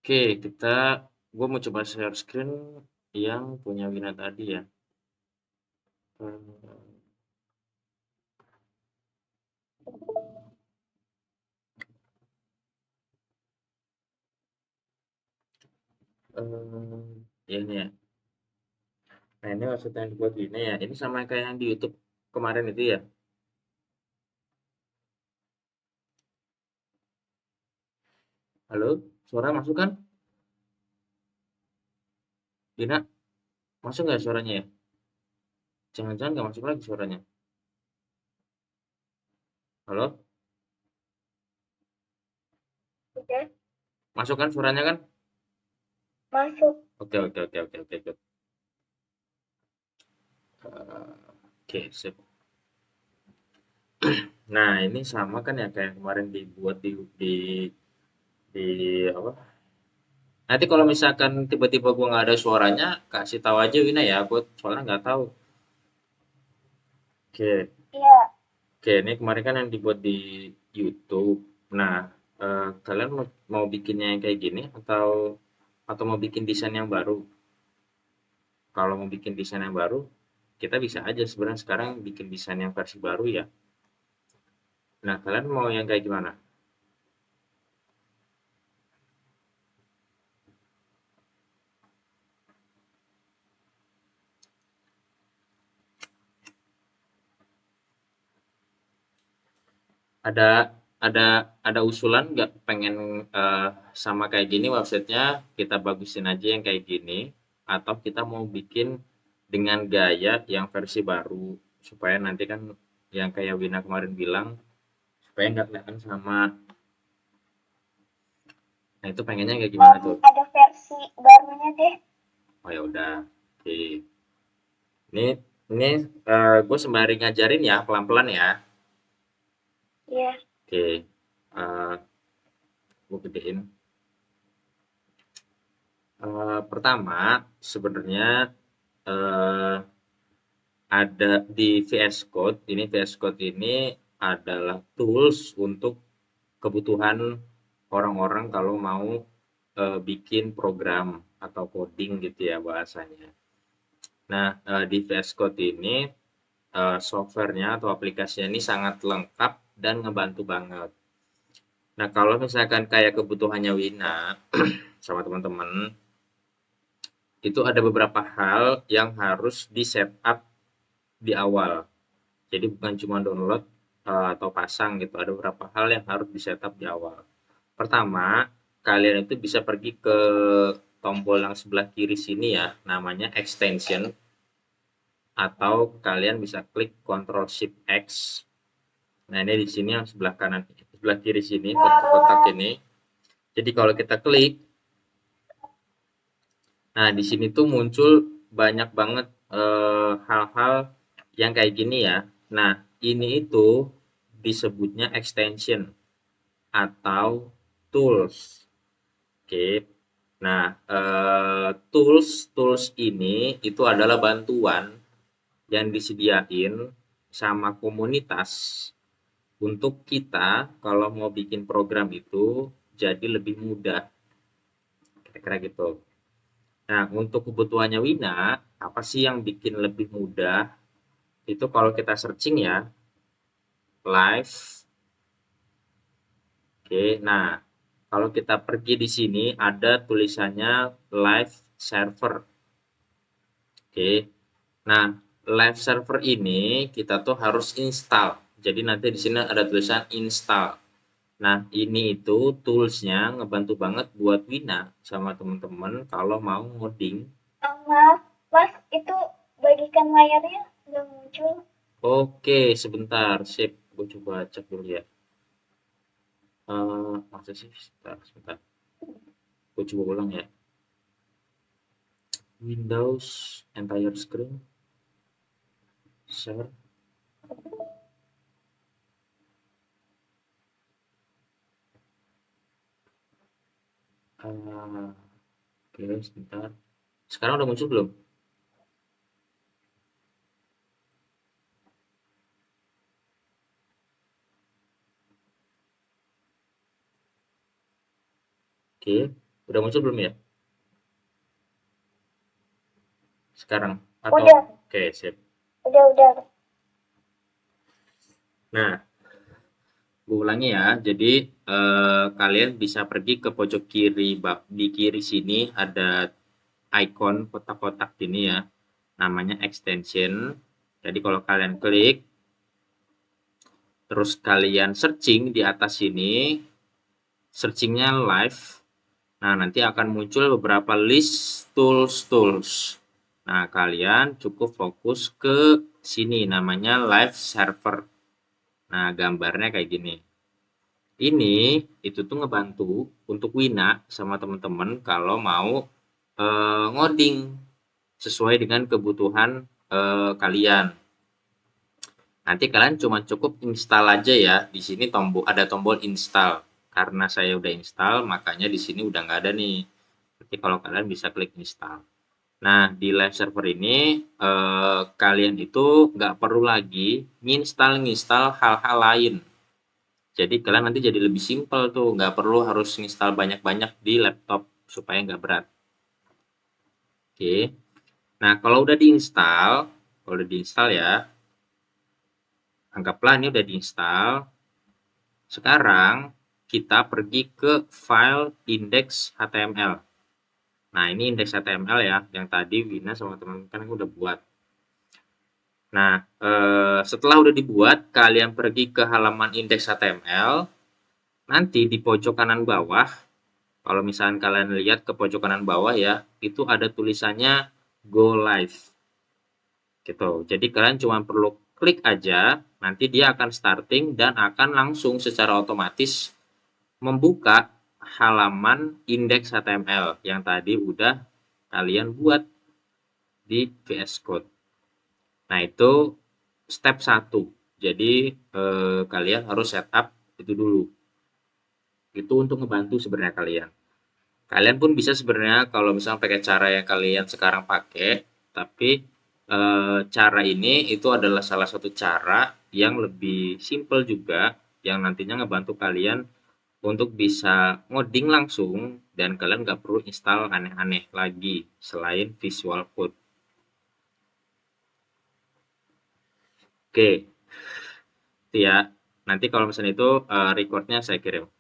Oke, gue mau coba share screen yang punya Wina tadi ya. Eh, ya ini ya. Nah ini maksudnya yang dibuat Wina ya. Ini sama kayak yang di YouTube kemarin itu ya. Halo, suara masuk kan? Wina, masuk nggak suaranya ya? Jangan-jangan nggak masuk lagi suaranya. Halo, Udah masuk kan suaranya kan? masuk. Oke, oke, oke, oke, oke, good. Oke, sip. Nah ini sama kan ya kayak yang kemarin dibuat di apa? Nanti kalau misalkan tiba-tiba gua nggak ada suaranya, kasih tahu aja Wina ya. Gue soalnya nggak tahu. Oke, Iya, oke. Ini kemarin kan yang dibuat di YouTube. Nah, kalian mau bikinnya yang kayak gini atau mau bikin desain yang baru? Kalau mau bikin desain yang baru, kita bisa aja sebenarnya sekarang bikin desain yang versi baru ya. Nah, kalian mau yang kayak gimana? Ada ada usulan nggak pengen sama kayak gini websitenya kita bagusin aja yang kayak gini atau kita mau bikin dengan gaya yang versi baru supaya nanti kan yang kayak Wina kemarin bilang supaya nggak kelihatan sama. Nah itu pengennya kayak gimana tuh? ada versi barunya deh. Oh ya udah. Oke. Ini gue sembari ngajarin ya pelan-pelan ya. Iya, Oke. Uh, gue gedein. Pertama sebenarnya eh, ada di VS Code. Ini VS Code ini adalah tools untuk kebutuhan orang-orang kalau mau bikin program atau coding gitu ya bahasanya. Nah, di VS Code ini softwarenya atau aplikasinya ini sangat lengkap dan ngebantu banget. Nah, kalau misalkan kayak kebutuhannya Wina sama teman-teman, itu ada beberapa hal yang harus di setup di awal. Jadi bukan cuma download atau pasang gitu, ada beberapa hal yang harus di setup di awal. Pertama, kalian itu bisa pergi ke tombol yang sebelah kiri sini ya, namanya extension, atau kalian bisa klik Ctrl Shift X. Nah, ini di sini yang sebelah kanan, sebelah kiri sini, kotak-kotak ini. Jadi kalau kita klik, nah di sini tuh muncul banyak banget hal-hal yang kayak gini ya. Nah, ini itu disebutnya extension atau tools. Oke. Nah, tools ini itu adalah bantuan yang disediain sama komunitas untuk kita kalau mau bikin program itu jadi lebih mudah, kira-kira gitu. Nah, untuk kebutuhannya Wina, apa sih yang bikin lebih mudah? Itu kalau kita searching ya, live. Oke, nah kalau kita pergi di sini ada tulisannya live server. Oke, nah live server ini kita tuh harus install. Jadi nanti di sini ada tulisan install. Nah, ini itu toolsnya ngebantu banget buat Wina sama temen-temen kalau mau ngoding. maaf, Mas, itu bagikan layarnya nggak muncul. Oke, sebentar, sip. Gue coba cek dulu ya. Masa sih? Sebentar, sebentar. Gue coba ulang ya. Windows entire screen, share. Oke, sebentar. Sekarang udah muncul belum? Oke. Udah muncul belum ya? Sekarang? Atau Udah, oke, sip. udah. Nah, gue ulangi ya. Jadi kalian bisa pergi ke pojok kiri, di kiri sini ada icon kotak-kotak gini ya. Namanya extension. Jadi kalau kalian klik, terus kalian searching di atas sini, searchingnya live. Nah, nanti akan muncul beberapa list tools. Nah, kalian cukup fokus ke sini namanya live server. Nah, gambarnya kayak gini. Ini itu tuh ngebantu untuk Wina sama teman-teman kalau mau ngoding sesuai dengan kebutuhan kalian. Nanti kalian cuma cukup install aja ya. Di sini ada tombol install. Karena saya udah install, makanya di sini udah nggak ada nih. Nanti kalau kalian bisa klik install. Nah, di live server ini kalian itu nggak perlu lagi nginstal hal-hal lain. Jadi kalian nanti jadi lebih simpel tuh, nggak perlu harus install banyak-banyak di laptop supaya nggak berat. Oke. Nah, kalau udah diinstal ya, anggaplah ini udah diinstal. Sekarang kita pergi ke file index.html. Nah, ini index HTML ya, yang tadi Wina sama teman-teman kan udah buat. Nah, setelah udah dibuat, kalian pergi ke halaman index.html. Nanti di pojok kanan bawah, kalau misalkan kalian lihat ke pojok kanan bawah ya, itu ada tulisannya Go Live. Gitu. Jadi kalian cuma perlu klik aja, nanti dia akan starting dan akan langsung secara otomatis membuka halaman index HTML yang tadi udah kalian buat di VS Code. Nah, itu step 1. Jadi kalian harus setup itu dulu. Itu untuk ngebantu sebenarnya kalian. Kalian pun bisa sebenarnya kalau misalnya pakai cara yang kalian sekarang pakai, tapi cara ini itu adalah salah satu cara yang lebih simple juga, yang nantinya ngebantu kalian untuk bisa ngoding langsung dan kalian nggak perlu install aneh-aneh lagi selain Visual Code. Oke, itu ya. Nanti kalau misalnya itu recordnya saya kirim.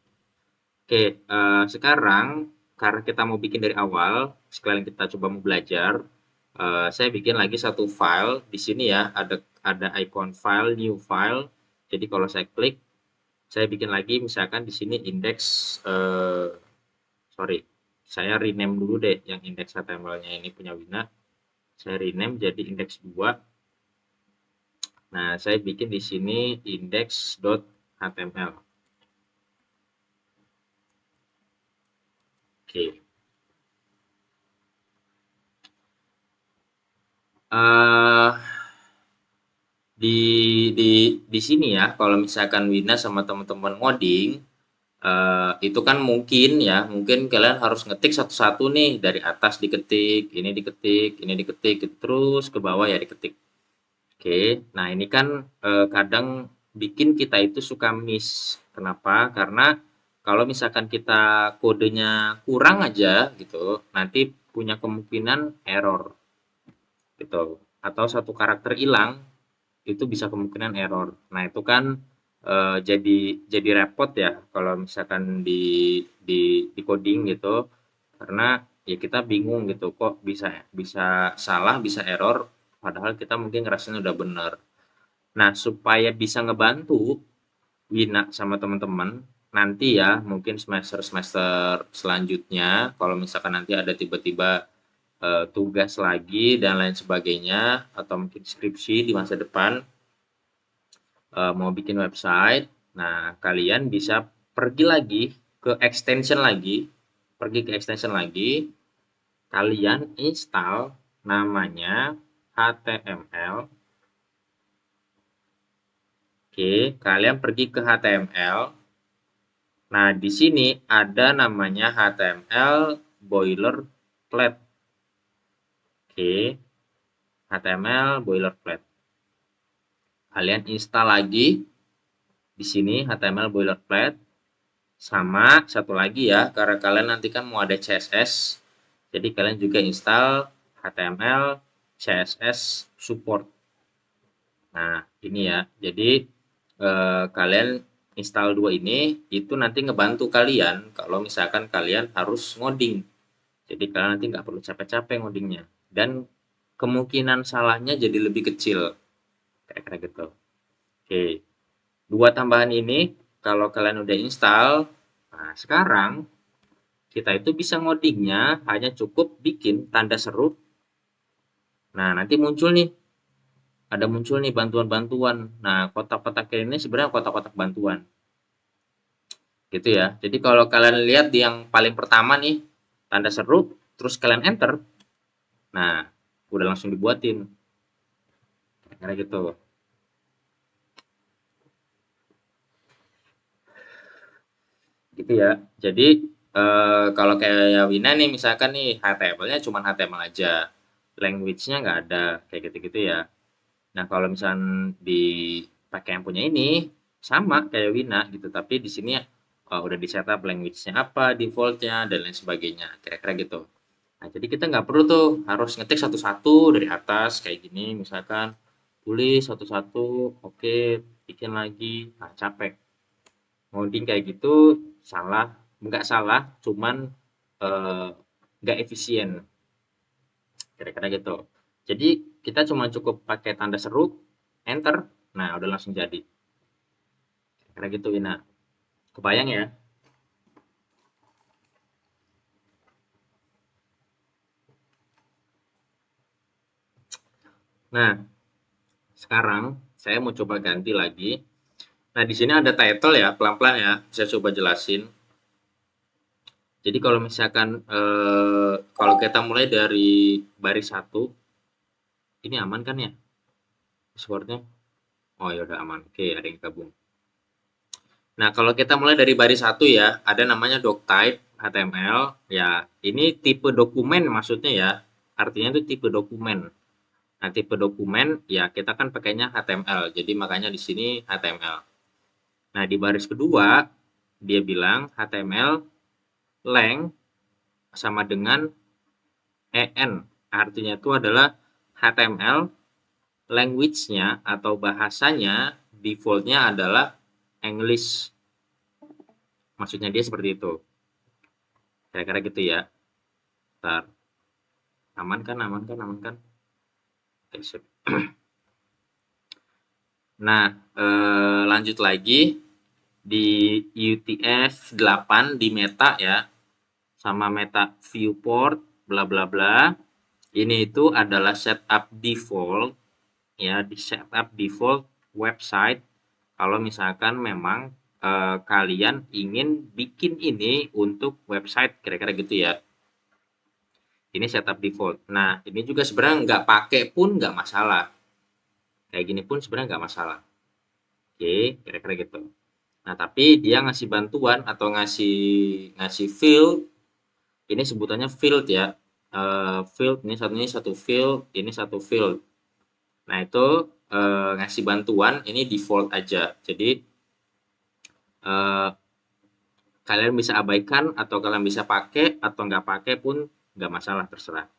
Oke, sekarang karena kita mau bikin dari awal, sekalian kita coba mau belajar, saya bikin lagi satu file. Di sini ya, ada icon file, new file. Jadi kalau saya klik, saya bikin lagi misalkan di sini index, sorry, saya rename dulu deh yang index HTML-nya ini punya Wina. Saya rename jadi index 2. Nah, saya bikin di sini index.html. Oke. Uh, di di sini ya, kalau misalkan Wina sama teman-teman ngoding, itu kan mungkin kalian harus ngetik satu-satu nih, dari atas diketik, ini diketik, terus ke bawah ya diketik. Oke, nah ini kan kadang bikin kita itu suka miss. Kenapa? Karena kalau misalkan kita kodenya kurang aja gitu, nanti punya kemungkinan error gitu. Atau satu karakter hilang, itu bisa kemungkinan error. Nah, itu kan jadi repot ya kalau misalkan di coding gitu, karena ya kita bingung gitu kok bisa bisa salah, bisa error, padahal kita mungkin ngerasanya udah bener. Nah, supaya bisa ngebantu Wina sama teman-teman nanti ya, mungkin semester-semester selanjutnya kalau misalkan nanti ada tiba-tiba tugas lagi dan lain sebagainya, atau mungkin skripsi di masa depan, mau bikin website. Nah, kalian bisa pergi lagi ke extension lagi, kalian install namanya HTML. Oke, kalian pergi ke HTML. Nah, di sini ada namanya HTML boilerplate. Oke, HTML boilerplate. Kalian install lagi di sini HTML boilerplate. Sama satu lagi ya, karena kalian nanti kan mau ada CSS, jadi kalian juga install HTML CSS support. Nah, ini ya. Jadi kalian install dua ini itu nanti ngebantu kalian kalau misalkan kalian harus ngoding. Jadi kalian nanti nggak perlu capek-capek ngodingnya. Dan kemungkinan salahnya jadi lebih kecil. Kayak gitu. Oke. Dua tambahan ini kalau kalian udah install, nah sekarang kita itu bisa ngodingnya hanya cukup bikin tanda seru. Nah, nanti muncul nih, ada muncul nih bantuan-bantuan. Nah, kotak-kotak ini sebenarnya kotak-kotak bantuan. Gitu ya. Jadi kalau kalian lihat di yang paling pertama nih, tanda seru, terus kalian enter, nah, udah langsung dibuatin. Karena gitu. Gitu ya. Jadi kalau kayak Wina nih misalkan nih HTML-nya cuma HTML aja. Language-nya nggak ada kayak gitu-gitu ya. Nah, kalau misalnya dipakai yang punya ini sama kayak Wina gitu, tapi di sini udah di setup language-nya apa, default-nya dan lain sebagainya. Kira-kira gitu. Nah, jadi kita nggak perlu tuh harus ngetik satu-satu dari atas kayak gini misalkan tulis satu-satu, oke, bikin lagi. Nah, capek. Ngoding kayak gitu salah, nggak salah, cuman eh, nggak efisien, kira-kira gitu. Jadi kita cuma cukup pakai tanda seru, enter, nah udah langsung jadi. Kira gitu, Wina. Kebayang ya? Nah, sekarang saya mau coba ganti lagi. Nah, di sini ada title ya, pelan-pelan ya. Saya coba jelasin. Jadi kalau misalkan kalau kita mulai dari baris satu, ini aman kan ya? Passwordnya? Oh ya udah aman. Oke, ada yang gabung. Nah, kalau kita mulai dari baris satu ya, ada namanya doctype HTML. Ya, ini tipe dokumen maksudnya ya. Artinya itu tipe dokumen. Nah, tipe dokumen ya kita kan pakainya HTML. Jadi makanya di sini HTML. Nah, di baris kedua dia bilang HTML length sama dengan EN. Artinya itu adalah HTML language-nya atau bahasanya default-nya adalah English. Maksudnya dia seperti itu. Kira-kira gitu ya. Ntar. Aman kan, aman kan, aman kan? Oke, sip. Nah, lanjut lagi di UTF-8 di Meta ya, sama Meta Viewport, bla bla bla. Ini itu adalah setup default ya, di setup default website kalau misalkan memang kalian ingin bikin ini untuk website kira-kira gitu ya. Ini setup default. Nah, ini juga sebenarnya nggak pakai pun nggak masalah. Kayak gini pun sebenarnya nggak masalah. Oke, kira-kira gitu. Nah, tapi dia ngasih bantuan atau ngasih ngasih field, ini sebutannya field ya. Field ini satu field, ini satu field. Nah, itu ngasih bantuan ini default aja. Jadi eh, kalian bisa abaikan atau kalian bisa pakai atau nggak pakai pun nggak masalah, terserah.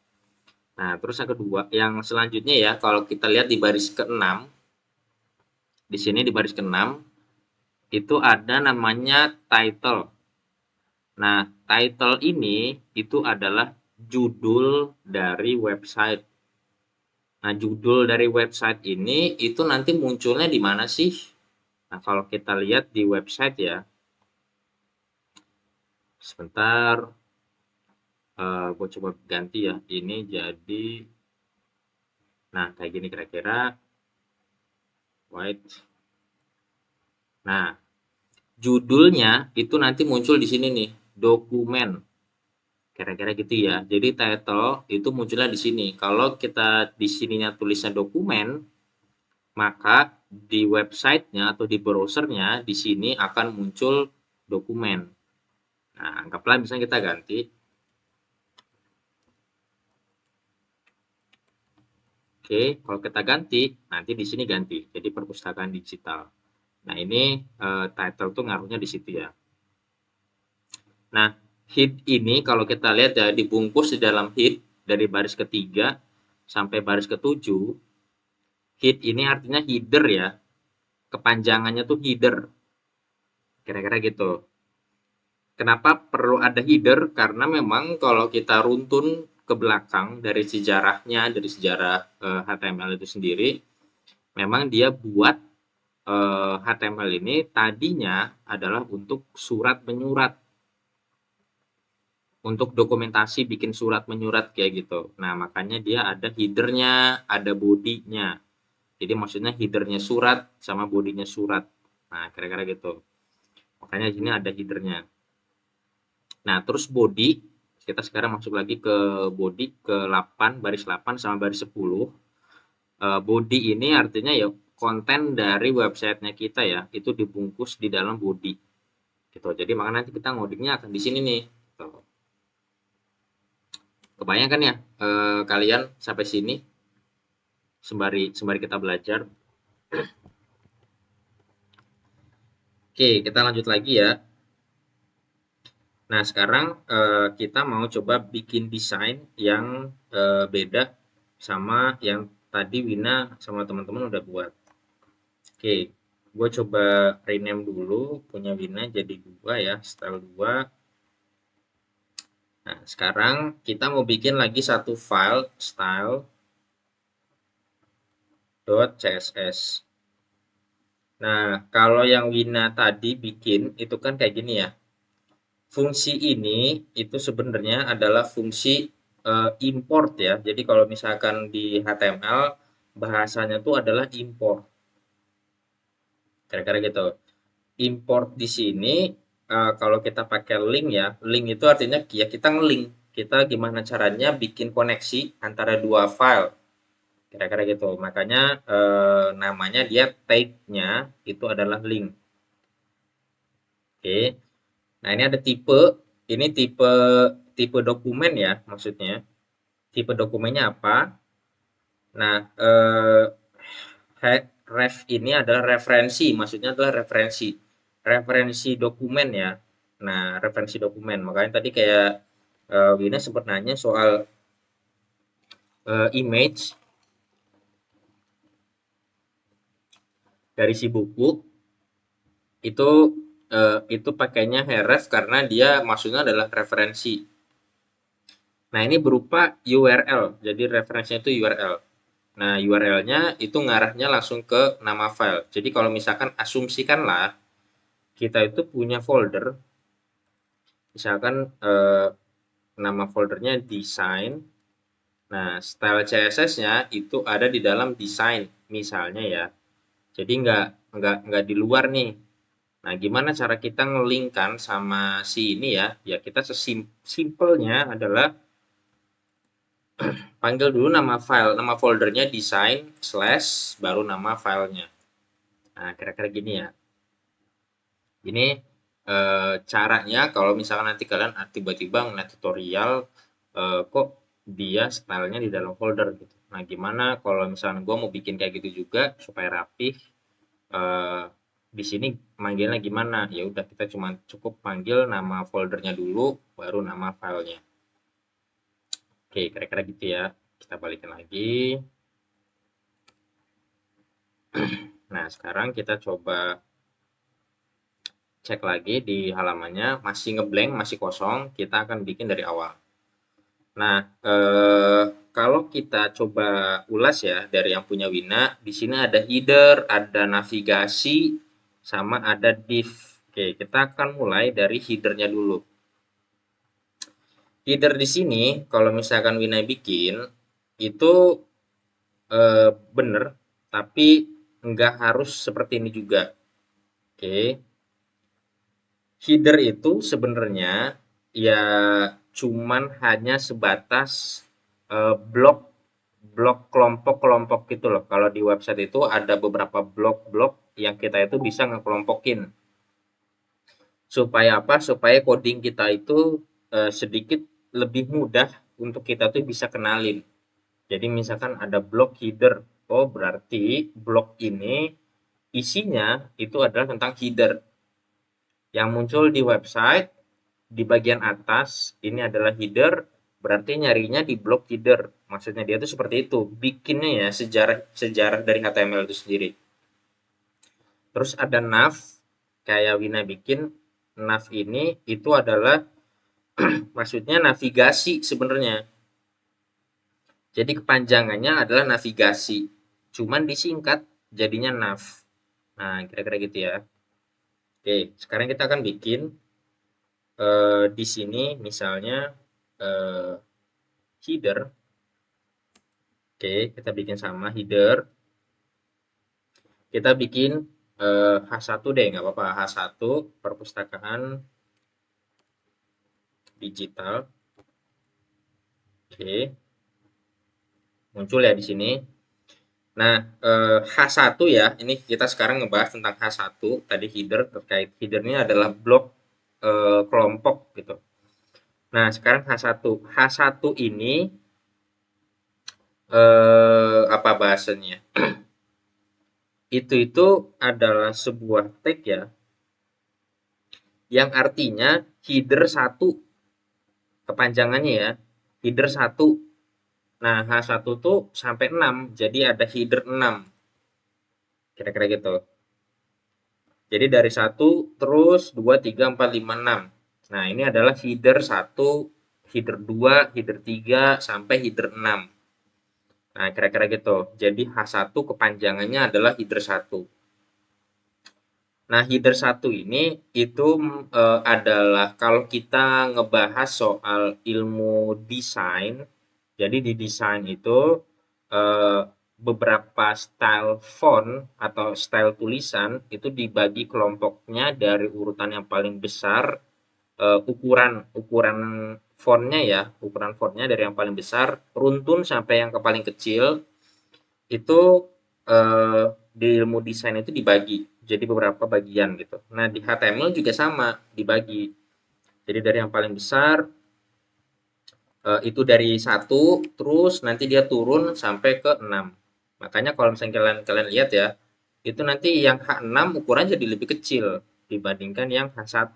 Nah, terus yang kedua, yang selanjutnya ya, kalau kita lihat di baris ke-6, di sini di baris ke-6 itu ada namanya title. Nah, title ini itu adalah judul dari website. Nah, judul dari website ini itu nanti munculnya di mana sih? Nah, kalau kita lihat di website ya, sebentar, gue coba ganti ya. Ini jadi, nah kayak gini kira-kira. White. Nah, judulnya itu nanti muncul di sini nih, dokumen. Kira-kira gitu ya. Jadi title itu munculnya di sini. Kalau kita di sininya tulisnya dokumen, maka di websitenya atau di browsernya di sini akan muncul dokumen. Nah, anggaplah misalnya kita ganti. Oke, kalau kita ganti, nanti di sini ganti. Jadi perpustakaan digital. Nah, ini title tuh ngaruhnya di situ ya. Nah, head ini kalau kita lihat ya dibungkus di dalam head dari baris ketiga sampai baris ketujuh. Head ini artinya header ya. Kepanjangannya tuh header. Kira-kira gitu. Kenapa perlu ada header? Karena memang kalau kita runtun ke belakang dari sejarahnya, dari sejarah HTML itu sendiri, memang dia buat HTML ini tadinya adalah untuk surat menyurat, untuk dokumentasi bikin surat menyurat kayak gitu. Nah, makanya dia ada headernya, ada bodinya. Jadi maksudnya headernya surat sama bodinya surat. Nah, kira-kira gitu. Makanya di sini ada headernya. Nah, terus body, kita sekarang masuk lagi ke body ke 8, baris 8 sama baris 10. Body ini artinya ya konten dari websitenya kita ya, itu dibungkus di dalam body. Gitu. Jadi maka nanti kita ngodingnya akan di sini nih. Gitu. Kebayang kan ya kalian sampai sini sembari kita belajar. Oke, kita lanjut lagi ya. Nah, sekarang kita mau coba bikin desain yang beda sama yang tadi Wina sama teman-teman udah buat. Oke, gue coba rename dulu punya Wina jadi 2 ya, style 2. Nah, sekarang kita mau bikin lagi satu file style.css. Nah, kalau yang Wina tadi bikin itu kan kayak gini ya. Fungsi ini itu sebenarnya adalah fungsi import ya. Jadi kalau misalkan di HTML bahasanya itu adalah import. Kira-kira gitu. Import di sini kalau kita pakai link ya, link itu artinya ya kita ngelink. Kita gimana caranya bikin koneksi antara dua file. Kira-kira gitu. Makanya namanya dia tag-nya itu adalah link. Oke. Nah, ini ada tipe, ini tipe tipe dokumen ya maksudnya. Tipe dokumennya apa? Nah, ref ini adalah referensi, maksudnya adalah referensi. Referensi dokumen ya. Nah, referensi dokumen. Makanya tadi kayak Wina sempat nanya soal image dari si buku itu pakainya href karena dia maksudnya adalah referensi. Nah, ini berupa URL. Jadi referensinya itu URL. Nah, URL-nya itu ngarahnya langsung ke nama file. Jadi kalau misalkan asumsikanlah kita itu punya folder, misalkan nama foldernya design. Nah, style CSS-nya itu ada di dalam design, misalnya ya. Jadi nggak di luar nih. Nah, gimana cara kita ngelingkan sama si ini ya? Ya kita sesimpelnya adalah panggil dulu nama file, nama foldernya design slash baru nama filenya. Nah, kira-kira gini ya. Ini caranya kalau misalkan nanti kalian tiba-tiba ngeliat tutorial kok dia stylenya di dalam folder gitu. Nah, gimana kalau misalnya gue mau bikin kayak gitu juga supaya rapih, eh, di sini manggilnya gimana? Ya udah kita cuma cukup panggil nama foldernya dulu, baru nama filenya. Oke, kira-kira gitu ya. Kita balikin lagi. Nah, sekarang kita coba cek lagi di halamannya, masih ngeblank, masih kosong, kita akan bikin dari awal. Nah, kalau kita coba ulas ya dari yang punya Wina, di sini ada header, ada navigasi, sama ada div. Oke, kita akan mulai dari headernya dulu. Header di sini, kalau misalkan Wina bikin, itu bener, tapi nggak harus seperti ini juga. Oke, header itu sebenarnya ya cuman hanya sebatas blok blok kelompok-kelompok gitu loh. Kalau di website itu ada beberapa blok-blok yang kita itu bisa ngekelompokin. Supaya apa? Supaya coding kita itu sedikit lebih mudah untuk kita tuh bisa kenalin. Jadi misalkan ada blok header, oh berarti blok ini isinya itu adalah tentang header yang muncul di website. di bagian atas ini adalah header, berarti nyarinya di blok header. Maksudnya dia tuh seperti itu, bikinnya ya sejarah dari HTML itu sendiri. Terus ada nav, kayak Wina bikin nav ini itu adalah maksudnya navigasi sebenarnya. Jadi kepanjangannya adalah navigasi, cuman disingkat jadinya nav. Nah, kira-kira gitu ya. Oke, sekarang kita akan bikin di sini misalnya eh, header. Oke, kita bikin sama header. Kita bikin H1 deh, nggak apa-apa. H1 perpustakaan digital. Oke, muncul ya di sini. Nah, H1 ya, ini kita sekarang ngebahas tentang H1, tadi header, terkait header ini adalah blok kelompok gitu. Nah, sekarang H1. H1 ini apa bahasanya? Itu adalah sebuah tag ya, yang artinya header 1 kepanjangannya ya, header 1. Nah, H1 tuh sampai 6, jadi ada header 6. Kira-kira gitu. Jadi dari 1 terus 2 3 4 5 6. Nah, ini adalah header 1, header 2, header 3 sampai header 6. Nah, kira-kira gitu. Jadi H1 kepanjangannya adalah header 1. Nah, header 1 ini itu adalah kalau kita ngebahas soal ilmu desain, jadi di desain itu eh, beberapa style font atau style tulisan itu dibagi kelompoknya dari urutan yang paling besar, ukuran ukuran fontnya ya, ukuran fontnya dari yang paling besar runtun sampai yang ke paling kecil itu di ilmu desain itu dibagi jadi beberapa bagian gitu. Nah, di HTML juga sama, dibagi. Jadi dari yang paling besar itu dari 1 terus nanti dia turun sampai ke 6. Makanya kalau misalnya kalian kalian lihat ya, itu nanti yang H6 ukurannya jadi lebih kecil dibandingkan yang H1.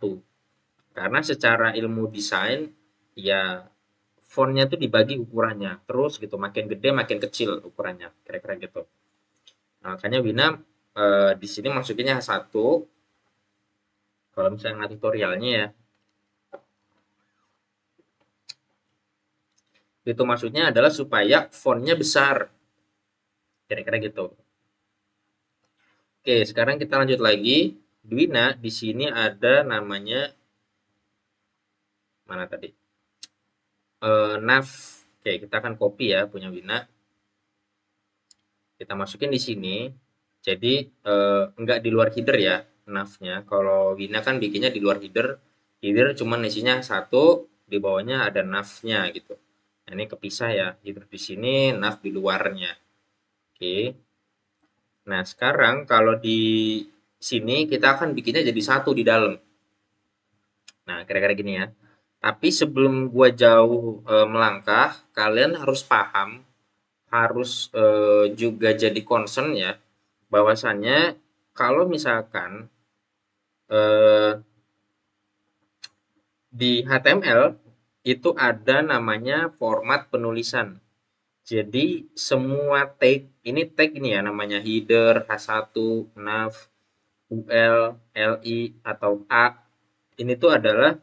Karena secara ilmu desain ya fontnya tuh dibagi ukurannya terus gitu, makin gede makin kecil ukurannya, kira-kira gitu. Nah, makanya Wina di sini masukinnya H1 kalau misalnya tutorialnya ya. Itu maksudnya adalah supaya fontnya besar, kira-kira gitu. Oke, sekarang kita lanjut lagi. Dwina, di sini ada namanya mana tadi? Nav. Oke, kita akan copy ya punya Wina. Kita masukin di sini. Jadi enggak di luar header ya navnya. Kalau Wina kan bikinnya di luar header. Header cuma isinya satu, di bawahnya ada navnya gitu. Nah, ini kepisah ya. Header di sini, nav di luarnya. Oke. Nah, sekarang kalau di sini kita akan bikinnya jadi satu di dalam. Nah, kira-kira gini ya. Tapi sebelum gua jauh melangkah, kalian harus paham, harus juga jadi concern ya, bahwasannya kalau misalkan eh, di HTML itu ada namanya format penulisan. Jadi semua tag, ini tag ini ya namanya header, H1, nav, UL, LI, atau A. Ini tuh adalah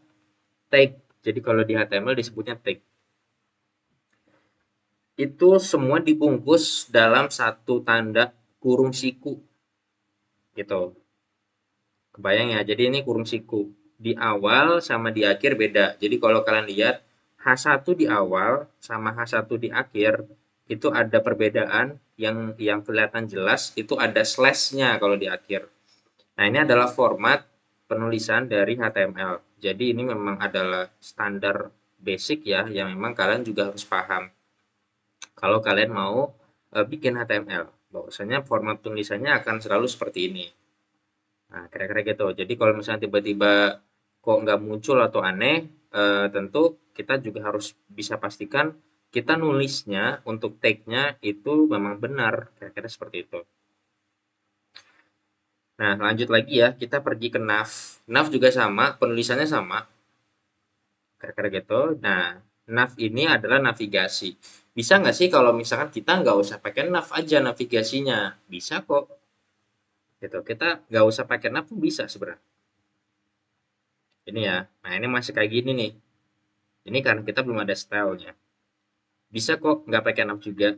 tag. Jadi kalau di HTML disebutnya tag. Itu semua dibungkus dalam satu tanda kurung siku. Gitu. Kebayang ya? Jadi ini kurung siku. Di awal sama di akhir beda. Jadi kalau kalian lihat H1 di awal sama H1 di akhir itu ada perbedaan yang kelihatan jelas itu ada slash-nya kalau di akhir. Nah, ini adalah format penulisan dari HTML. Jadi ini memang adalah standar basic ya yang memang kalian juga harus paham. Kalau kalian mau bikin HTML, bahwasanya format tulisannya akan selalu seperti ini. Nah, kira-kira gitu. Jadi kalau misalnya tiba-tiba kok nggak muncul atau aneh, tentu kita juga harus bisa pastikan kita nulisnya untuk tag-nya itu memang benar, kira-kira seperti itu. Nah, lanjut lagi ya, kita pergi ke nav. Nav juga sama, penulisannya sama. kira-kira gitu. Nah, nav ini adalah navigasi. Bisa nggak sih kalau misalkan kita nggak usah pakai nav aja navigasinya? Bisa kok, gitu. Kita nggak usah pakai nav pun bisa sebenarnya. Ini ya. Nah, ini masih kayak gini nih. Ini kan kita belum ada stylenya. Bisa kok nggak pakai nav juga.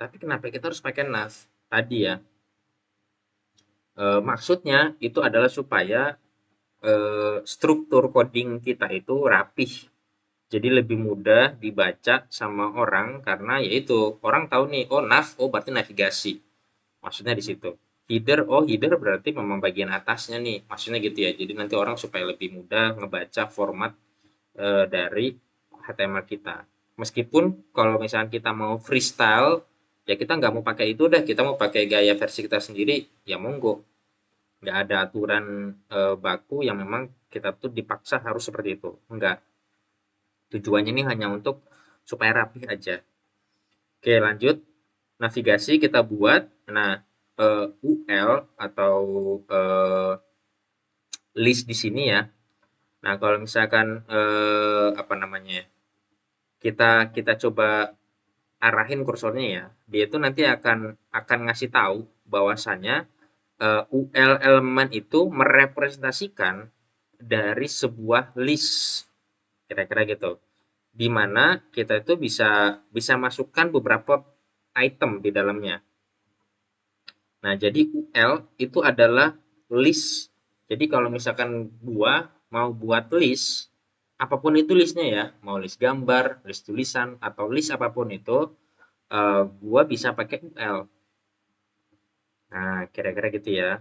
Tapi kenapa kita harus pakai nav? Tadi ya, maksudnya itu adalah supaya struktur coding kita itu rapih. Jadi lebih mudah dibaca sama orang karena yaitu orang tahu nih, oh nav, oh berarti navigasi. Maksudnya di situ. Header, oh header berarti memang bagian atasnya nih. Maksudnya gitu ya. Jadi nanti orang supaya lebih mudah ngebaca format dari HTML kita. Meskipun kalau misalnya kita mau freestyle, ya kita nggak mau pakai itu dah, kita mau pakai gaya versi kita sendiri, ya monggo. Nggak ada aturan baku yang memang kita tuh dipaksa harus seperti itu. Enggak. Tujuannya ini hanya untuk supaya rapih aja. Oke, lanjut. Navigasi kita buat. Nah, UL atau eh, list di sini ya. Nah, kalau misalkan apa namanya? Kita kita coba arahin kursornya ya. Dia itu nanti akan ngasih tahu bahwasannya UL elemen itu merepresentasikan dari sebuah list. Kira-kira gitu. Di mana kita itu bisa bisa masukkan beberapa item di dalamnya. Nah, jadi UL itu adalah list. Jadi kalau misalkan gua mau buat list, apapun itu listnya ya, mau list gambar, list tulisan, atau list apapun itu, gua bisa pakai UL. Nah, kira-kira gitu ya.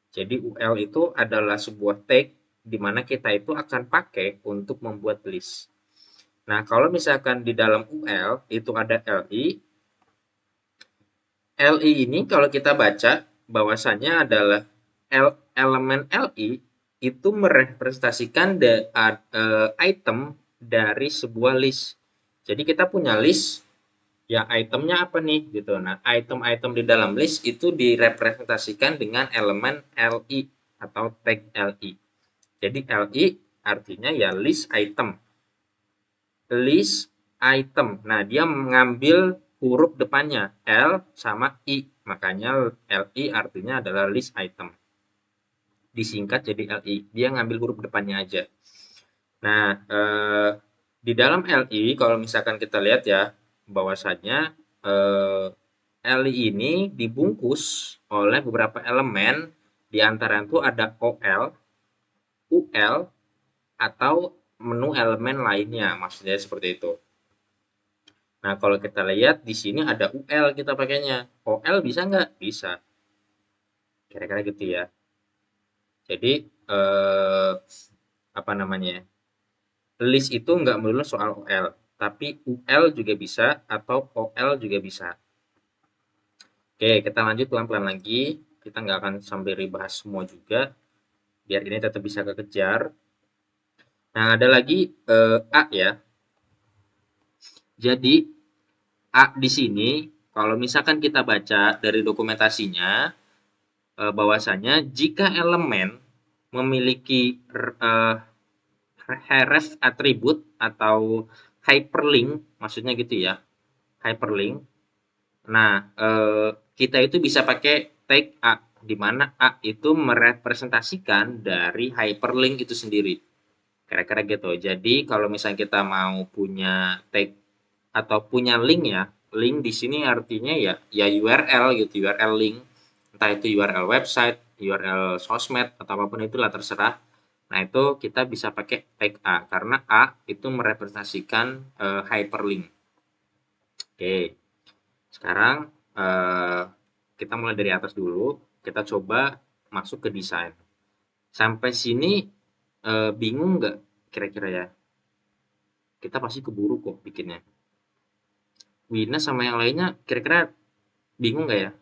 Jadi UL itu adalah sebuah tag di mana kita itu akan pakai untuk membuat list. Nah, kalau misalkan di dalam UL itu ada LI, LI ini kalau kita baca bahwasannya adalah elemen LI itu merepresentasikan item dari sebuah list. Jadi kita punya list, ya itemnya apa nih gitu. Nah, item-item di dalam list itu direpresentasikan dengan elemen LI atau tag LI. Jadi LI artinya ya list item. List item. Nah, dia mengambil huruf depannya L sama I. Makanya LI artinya adalah list item. Disingkat jadi LI. Dia ngambil huruf depannya aja. Nah, di dalam LI kalau misalkan kita lihat ya bahwasannya LI ini dibungkus oleh beberapa elemen, di antara itu ada OL, UL, atau menu elemen lainnya. Maksudnya seperti itu. Nah, kalau kita lihat di sini ada UL kita pakainya. OL bisa nggak? Bisa. Kira-kira gitu ya. Jadi, apa namanya, list itu nggak melulu soal OL, tapi UL juga bisa atau OL juga bisa. Oke, kita lanjut pelan-pelan lagi. Kita nggak akan sampai dibahas semua juga, biar ini tetap bisa kekejar. Nah, ada lagi A ya. Jadi, A di sini, kalau misalkan kita baca dari dokumentasinya, bahwasanya jika elemen memiliki href atribut atau hyperlink, maksudnya gitu ya, hyperlink. Nah, kita itu bisa pakai tag A, di mana A itu merepresentasikan dari hyperlink itu sendiri. Kira-kira gitu. Jadi kalau misalnya kita mau punya tag atau punya link ya, link di sini artinya ya URL gitu, URL link, entah itu URL website, URL sosmed atau apapun itulah terserah. Nah, itu kita bisa pakai tag A karena A itu merepresentasikan hyperlink. Oke, sekarang kita mulai dari atas dulu. Kita coba masuk ke desain. Sampai sini bingung nggak kira-kira ya? Kita pasti keburu kok bikinnya. Wina sama yang lainnya kira-kira bingung nggak ya?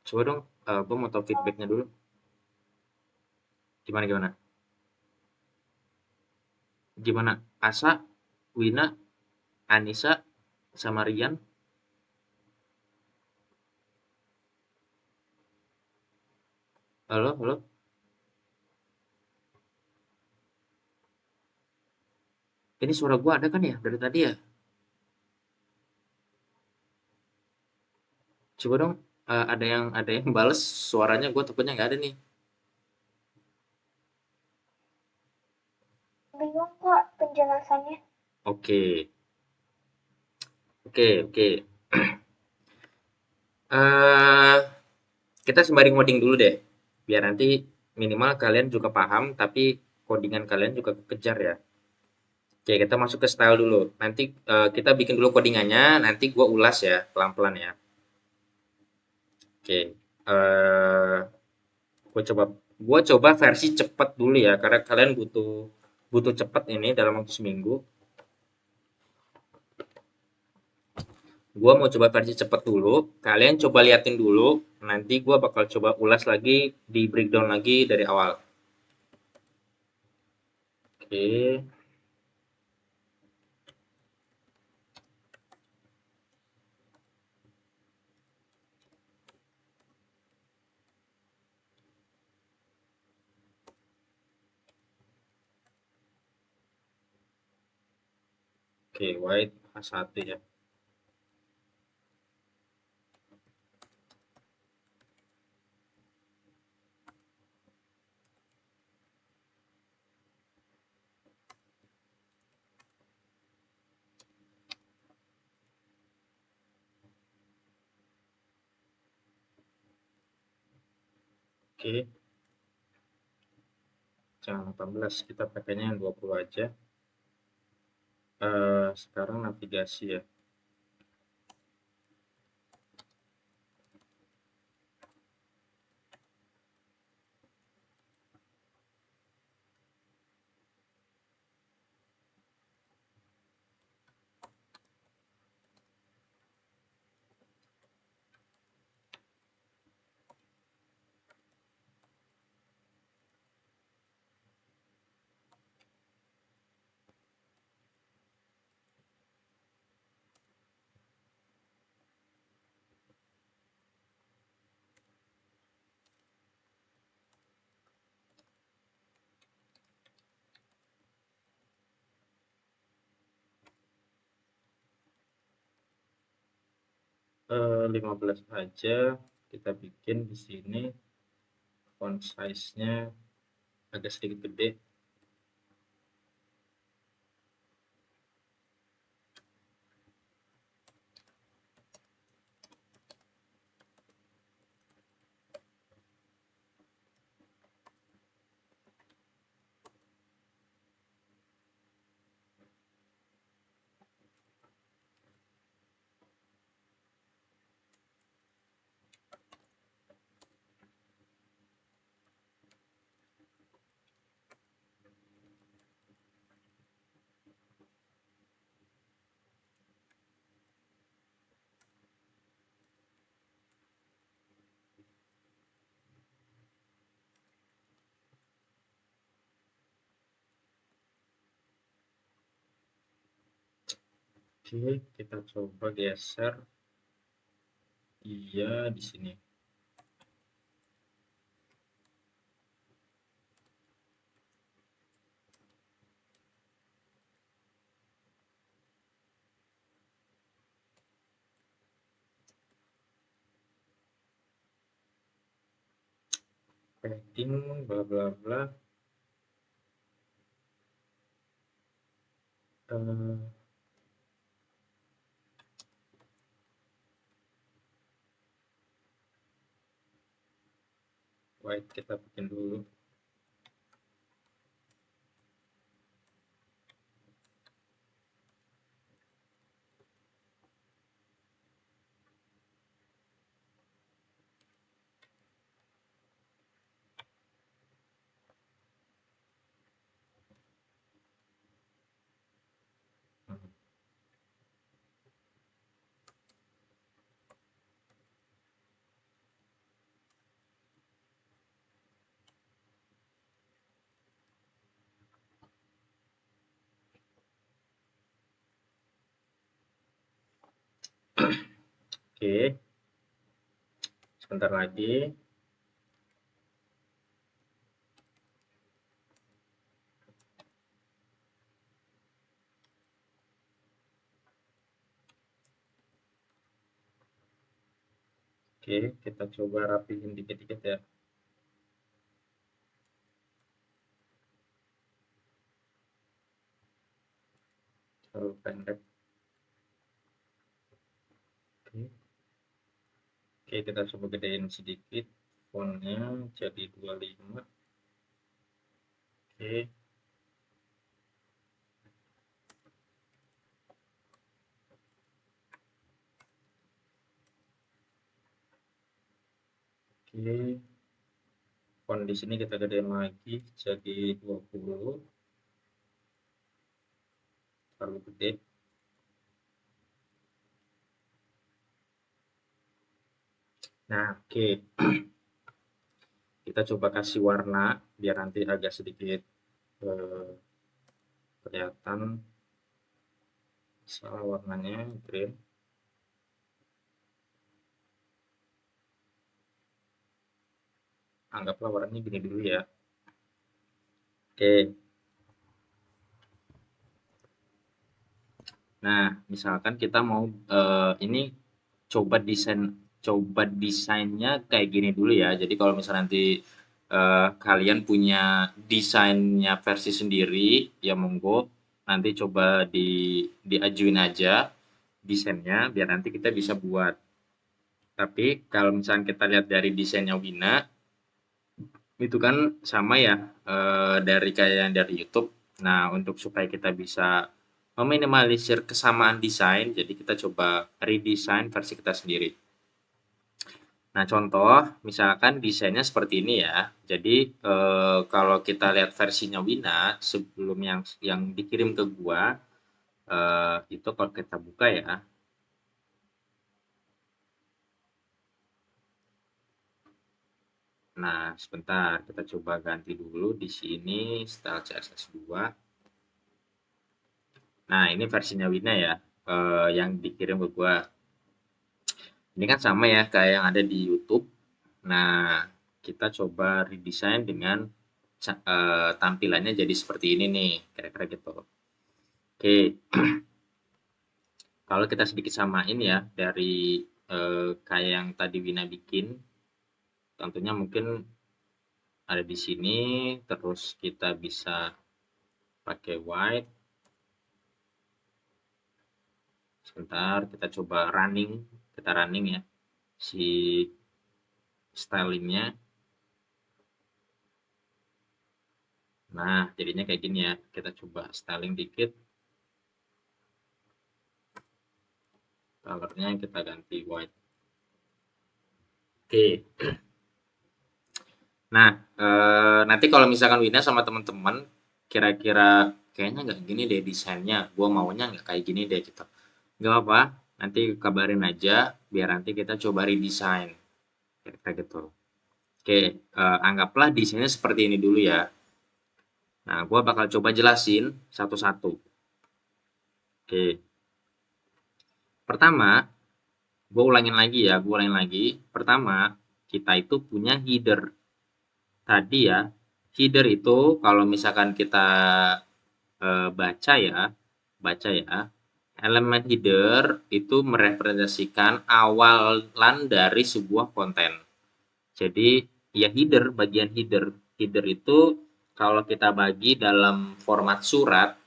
Coba dong, gue mau tahu feedbacknya dulu. Gimana gimana? Gimana? Asa, Wina, Anissa, sama Rian? Halo, halo? Ini suara gua ada kan ya dari tadi ya? Coba dong, ada yang bales suaranya, gua takutnya nggak ada nih. Bingung kok penjelasannya. Oke, oke, oke. Eh, kita sembari ngoding dulu deh, biar nanti minimal kalian juga paham, tapi codingan kalian juga kekejar ya. Oke, kita masuk ke style dulu. Nanti kita bikin dulu codingannya, nanti gua ulas ya, pelan-pelan ya. Oke, gue coba gue coba versi cepat dulu ya, karena kalian butuh butuh cepat ini dalam waktu seminggu. Gua mau coba versi cepat dulu, kalian coba liatin dulu, nanti gua bakal coba ulas lagi, di breakdown lagi dari awal. Oke, oke, white H1 ya. Oke, jangan 18, kita pakainya yang 20 aja. Sekarang navigasi ya. Eh, 15 aja, kita bikin di sini font size-nya agak sedikit gede. Oke, kita coba geser. Iya, di sini. Padding, bla bla bla. Eh, white kita bikin dulu. Oke, sebentar lagi. Oke, kita coba rapihin dikit-dikit ya. Terlalu pendek. Oke. Oke, kita coba gedein sedikit fontnya jadi 25. Oke. Oke. Font di sini kita gedein lagi jadi 20. Terlalu gede. Nah, oke. Kita coba kasih warna biar nanti agak sedikit kelihatan. Salah warnanya green. Anggaplah warnanya gini dulu ya. Oke. Nah, misalkan kita mau ini coba desainnya kayak gini dulu ya. Jadi kalau misalnya nanti kalian punya desainnya versi sendiri, ya monggo nanti coba diajuin aja desainnya biar nanti kita bisa buat. Tapi kalau misalnya kita lihat dari desainnya Wina, itu kan sama ya dari kayak yang dari YouTube. Nah, untuk supaya kita bisa meminimalisir kesamaan desain, jadi kita coba redesign versi kita sendiri. Nah, contoh misalkan desainnya seperti ini ya. Jadi kalau kita lihat versinya Wina sebelum yang dikirim ke gua, itu kalau kita buka ya. Nah, sebentar kita coba ganti dulu di sini style CSS2. Nah, ini versinya Wina ya, yang dikirim ke gua. Ini kan sama ya kayak yang ada di YouTube. Nah, kita coba redesign dengan tampilannya jadi seperti ini nih, kira-kira gitu. Oke, kalau kita sedikit samain ya dari kayak yang tadi Wina bikin, tentunya mungkin ada di sini, terus kita bisa pakai white. Sebentar, kita coba kita running ya si stylingnya. Nah, jadinya kayak gini ya. Kita coba styling dikit. Colornya kita ganti white. Oke. Nah, nanti kalau misalkan Wina sama teman-teman kira-kira kayaknya nggak gini deh desainnya, gue maunya nggak kayak gini deh gitu. Nggak apa, nanti kabarin aja biar nanti kita coba redesign. Kira-kira gitu. Oke, anggaplah desainnya seperti ini dulu ya. Nah, gue bakal coba jelasin satu-satu. Oke. Pertama, gue ulangin lagi. Pertama, kita itu punya header. Tadi ya, header itu kalau misalkan kita baca ya, elemen header itu merepresentasikan awalan dari sebuah konten. Jadi ya bagian header. Header itu kalau kita bagi dalam format surat,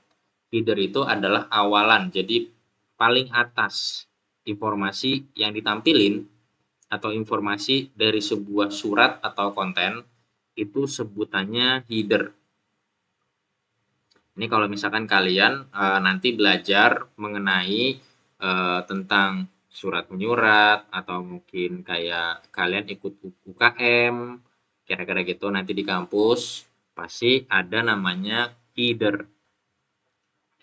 header itu adalah awalan. Jadi paling atas informasi yang ditampilin atau informasi dari sebuah surat atau konten itu sebutannya header. Ini kalau misalkan kalian nanti belajar mengenai tentang surat menyurat atau mungkin kayak kalian ikut UKM, kira-kira gitu nanti di kampus pasti ada namanya header,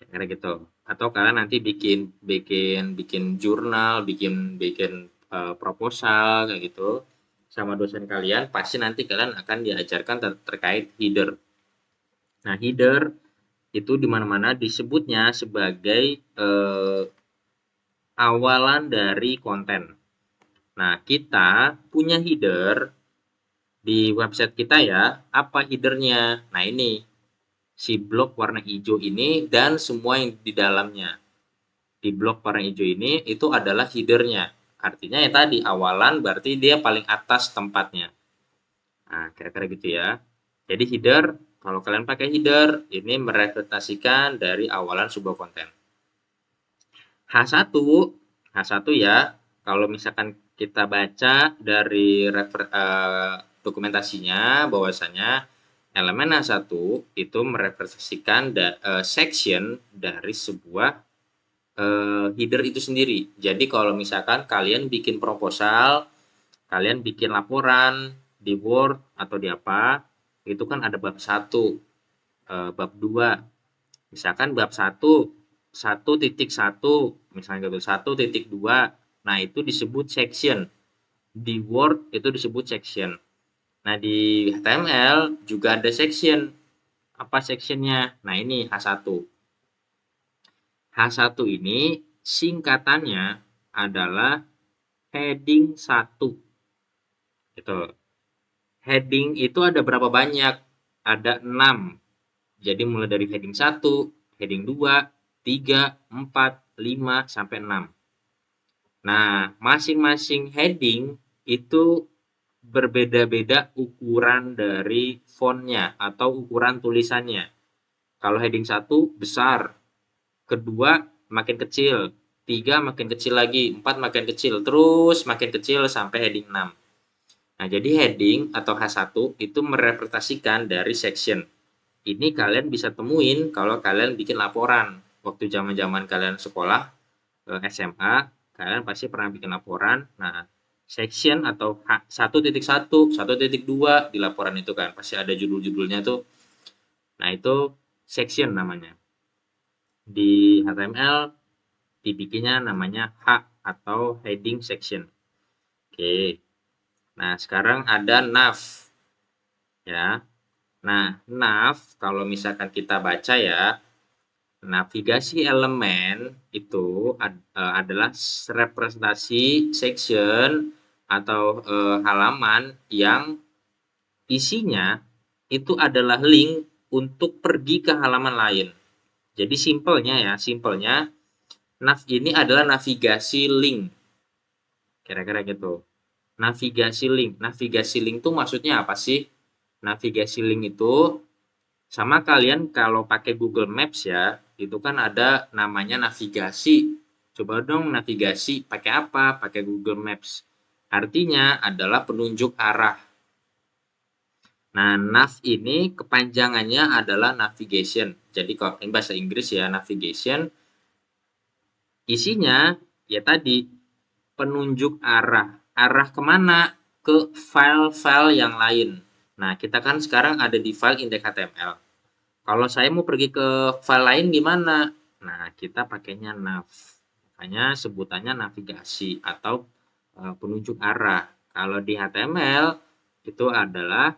kira-kira gitu. Atau kalian nanti bikin bikin bikin jurnal, bikin bikin proposal kayak gitu sama dosen kalian, pasti nanti kalian akan diajarkan terkait header. Nah, header itu di mana-mana disebutnya sebagai awalan dari konten. Nah, kita punya header di website kita ya. Apa headernya? Nah, ini si blok warna hijau ini dan semua yang di dalamnya. Di blok warna hijau ini itu adalah headernya artinya ya tadi awalan berarti dia paling atas tempatnya. Nah, kira-kira gitu ya. Jadi header, kalau kalian pakai header, ini merepresentasikan dari awalan sebuah konten. H1, H1 ya, kalau misalkan kita baca dari dokumentasinya bahwasanya elemen H1 itu merepresentasikan section dari sebuah header itu sendiri. Jadi kalau misalkan kalian bikin proposal, kalian bikin laporan di Word atau di apa, itu kan ada bab 1, bab 2. Misalkan bab 1, 1.1, misalnya gitu, 1.2. Nah, itu disebut section. Di Word itu disebut section. Nah, di HTML juga ada section. Apa sectionnya? Nah, ini H1. H1 ini singkatannya adalah heading 1. Gitu. Heading itu ada berapa banyak? Ada 6. Jadi mulai dari heading 1, heading 2, 3, 4, 5, sampai 6. Nah, masing-masing heading itu berbeda-beda ukuran dari fontnya atau ukuran tulisannya. Kalau heading 1 besar, kedua makin kecil, 3 makin kecil lagi, 4 makin kecil, terus makin kecil sampai heading 6. Nah, jadi heading atau H1 itu merepresentasikan dari section. Ini kalian bisa temuin kalau kalian bikin laporan. Waktu zaman-zaman kalian sekolah SMA, kalian pasti pernah bikin laporan. Nah, section atau 1.1, 1.2 di laporan itu kan pasti ada judul-judulnya tuh. Nah, itu section namanya. Di HTML dibikinnya namanya H atau heading section. Oke. Nah, sekarang ada nav. Ya. Nah, nav kalau misalkan kita baca ya, navigasi elemen itu adalah representasi section atau halaman yang isinya itu adalah link untuk pergi ke halaman lain. Jadi simpelnya nav ini adalah navigasi link. Kira-kira gitu. Navigasi link itu maksudnya apa sih? Navigasi link itu sama kalian kalau pakai Google Maps ya, itu kan ada namanya navigasi. Coba dong navigasi pakai apa? Pakai Google Maps. Artinya adalah penunjuk arah. Nah, nav ini kepanjangannya adalah navigation. Jadi kalau ini bahasa Inggris ya, navigation. Isinya ya tadi penunjuk arah. Arah kemana? Ke file-file yang lain. Nah, kita kan sekarang ada di file index.html. Kalau saya mau pergi ke file lain gimana? Nah, kita pakainya nav. Makanya sebutannya navigasi atau penunjuk arah. Kalau di HTML itu adalah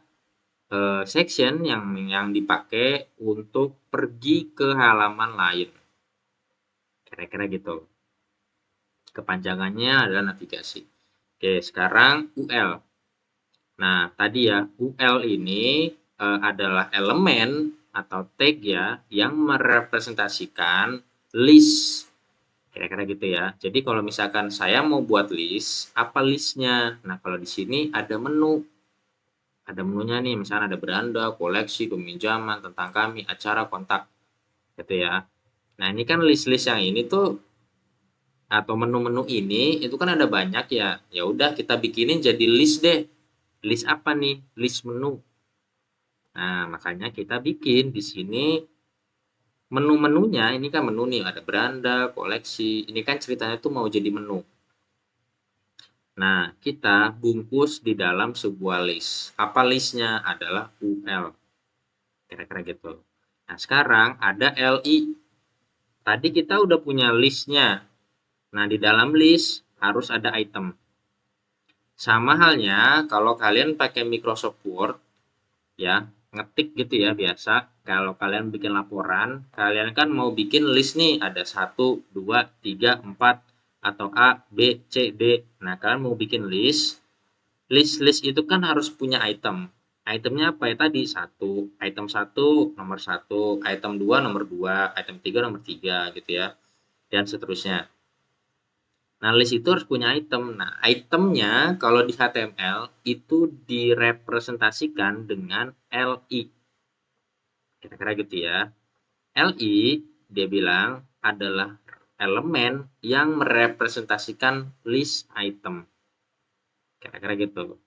section yang dipakai untuk pergi ke halaman lain. Kira-kira gitu. Kepanjangannya adalah navigasi. Oke, sekarang UL. Nah, tadi ya, UL ini adalah elemen atau tag ya yang merepresentasikan list. Kira-kira gitu ya. Jadi kalau misalkan saya mau buat list, apa listnya? Nah, kalau di sini ada menu. Ada menunya nih, misalnya ada beranda, koleksi, peminjaman, tentang kami, acara, kontak. Gitu ya. Nah, ini kan list-list yang ini tuh atau menu-menu ini itu kan ada banyak ya. Ya udah kita bikinin jadi list deh. List apa nih? List menu. Nah, makanya kita bikin di sini menu-menunya. Ini kan menu nih, ada beranda, koleksi. Ini kan ceritanya tuh mau jadi menu. Nah, kita bungkus di dalam sebuah list. Apa listnya? Adalah UL. Kira-kira gitu. Nah, sekarang ada LI. Tadi kita udah punya listnya. Nah, di dalam list harus ada item. Sama halnya kalau kalian pakai Microsoft Word, ya, ngetik gitu ya biasa. Kalau kalian bikin laporan, kalian kan mau bikin list nih, ada 1, 2, 3, 4, atau A, B, C, D. Nah, kalian mau bikin list. List itu kan harus punya item. Itemnya apa ya tadi? Item 1 nomor 1, item 2 nomor 2, item 3 nomor 3 gitu ya. Dan seterusnya. Nah, list itu harus punya item. Nah, itemnya kalau di HTML itu direpresentasikan dengan LI. Kira-kira gitu ya. LI, dia bilang, adalah elemen yang merepresentasikan list item. Kira-kira gitu.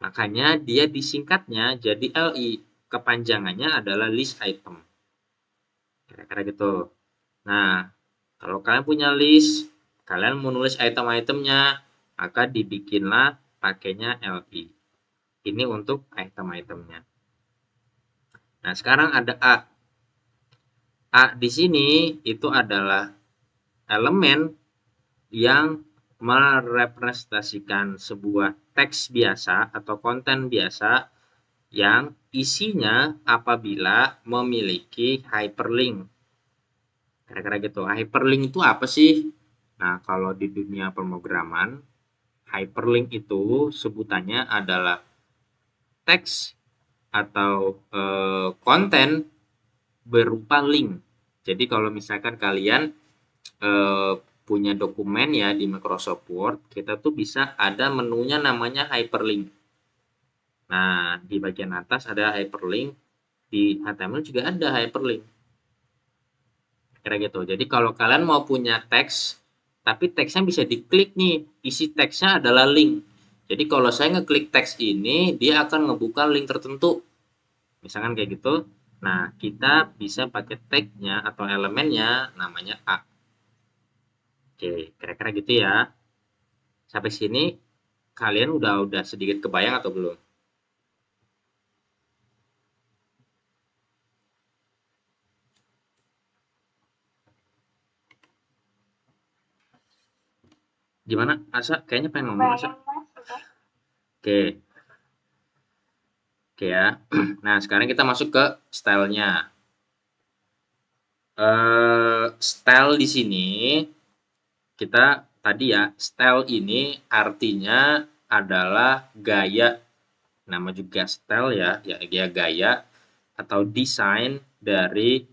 Makanya dia disingkatnya jadi LI. Kepanjangannya adalah list item. Kira-kira gitu. Nah, kalau kalian punya list, kalian mau nulis item-itemnya, maka dibikinlah pakainya LI. Ini untuk item-itemnya. Nah, sekarang ada A. A di sini itu adalah elemen yang merepresentasikan sebuah teks biasa atau konten biasa yang isinya apabila memiliki hyperlink. Kira-kira gitu. Hyperlink itu apa sih? Nah, kalau di dunia pemrograman, hyperlink itu sebutannya adalah teks atau konten berupa link. Jadi kalau misalkan kalian eh, punya dokumen ya di Microsoft Word, kita tuh bisa ada menunya namanya hyperlink. Nah, di bagian atas ada hyperlink, di HTML juga ada hyperlink. Kira gitu. Jadi kalau kalian mau punya teks, tapi teksnya bisa diklik nih, isi teksnya adalah link. Jadi kalau saya ngeklik teks ini, dia akan ngebuka link tertentu. Misalkan kayak gitu. Nah, kita bisa pakai tagnya atau elemennya namanya A. Oke, kira-kira gitu ya. Sampai sini kalian udah sedikit kebayang atau belum? Gimana, Asa? Kayaknya pengen ngomong, Asa. Bayang Mas, udah. Oke, oke ya. Nah, sekarang kita masuk ke stylenya. Style di sini kita tadi ya, style ini artinya adalah gaya. Nama juga style ya, ya gaya atau desain dari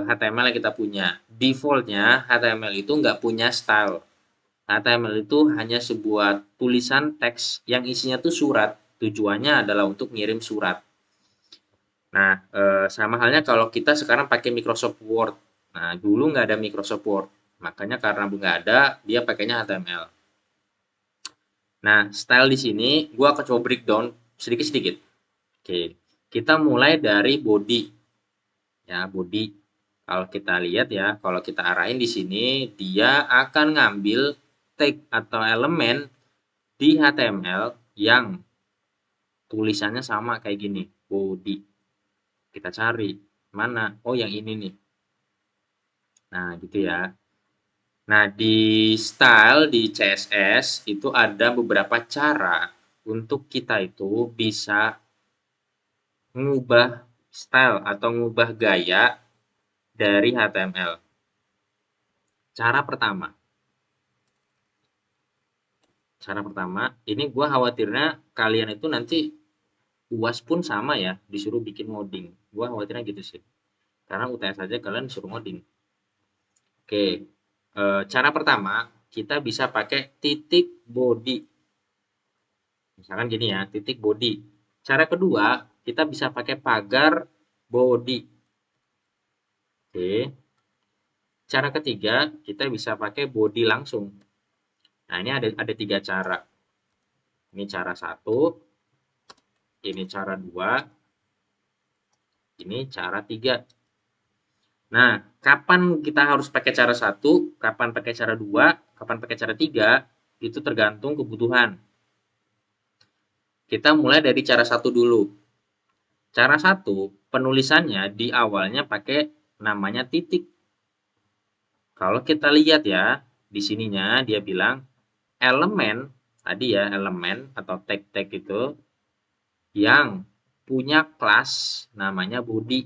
HTML yang kita punya. Defaultnya HTML itu nggak punya style. HTML itu hanya sebuah tulisan teks yang isinya tuh surat. Tujuannya adalah untuk ngirim surat. Nah, sama halnya kalau kita sekarang pakai Microsoft Word. Nah, dulu nggak ada Microsoft Word. Makanya karena nggak ada, dia pakainya HTML. Nah, style di sini, gue akan coba breakdown sedikit-sedikit. Oke, kita mulai dari body. Ya, body. Kalau kita lihat ya, kalau kita arahin di sini, dia akan ngambil tag atau elemen di HTML yang tulisannya sama kayak gini, body. Kita cari mana? Oh, yang ini nih. Nah, gitu ya. Nah, di style di CSS itu ada beberapa cara untuk kita itu bisa mengubah style atau mengubah gaya dari HTML. Cara pertama, ini gue khawatirnya kalian itu nanti UAS pun sama ya, disuruh bikin ngoding. Gue khawatirnya gitu sih. Karena UTS saja kalian disuruh ngoding. Oke, cara pertama kita bisa pakai titik body. Misalkan gini ya, titik body. Cara kedua, kita bisa pakai pagar body. Oke. Cara ketiga, kita bisa pakai body langsung. Nah, ini ada tiga cara. Ini cara satu, ini cara dua, ini cara tiga. Nah, kapan kita harus pakai cara satu, kapan pakai cara dua, kapan pakai cara tiga, itu tergantung kebutuhan. Kita mulai dari cara satu dulu. Cara satu, penulisannya di awalnya pakai namanya titik. Kalau kita lihat ya, di sininya dia bilang elemen, tadi ya elemen atau tag-tag itu yang punya kelas namanya body.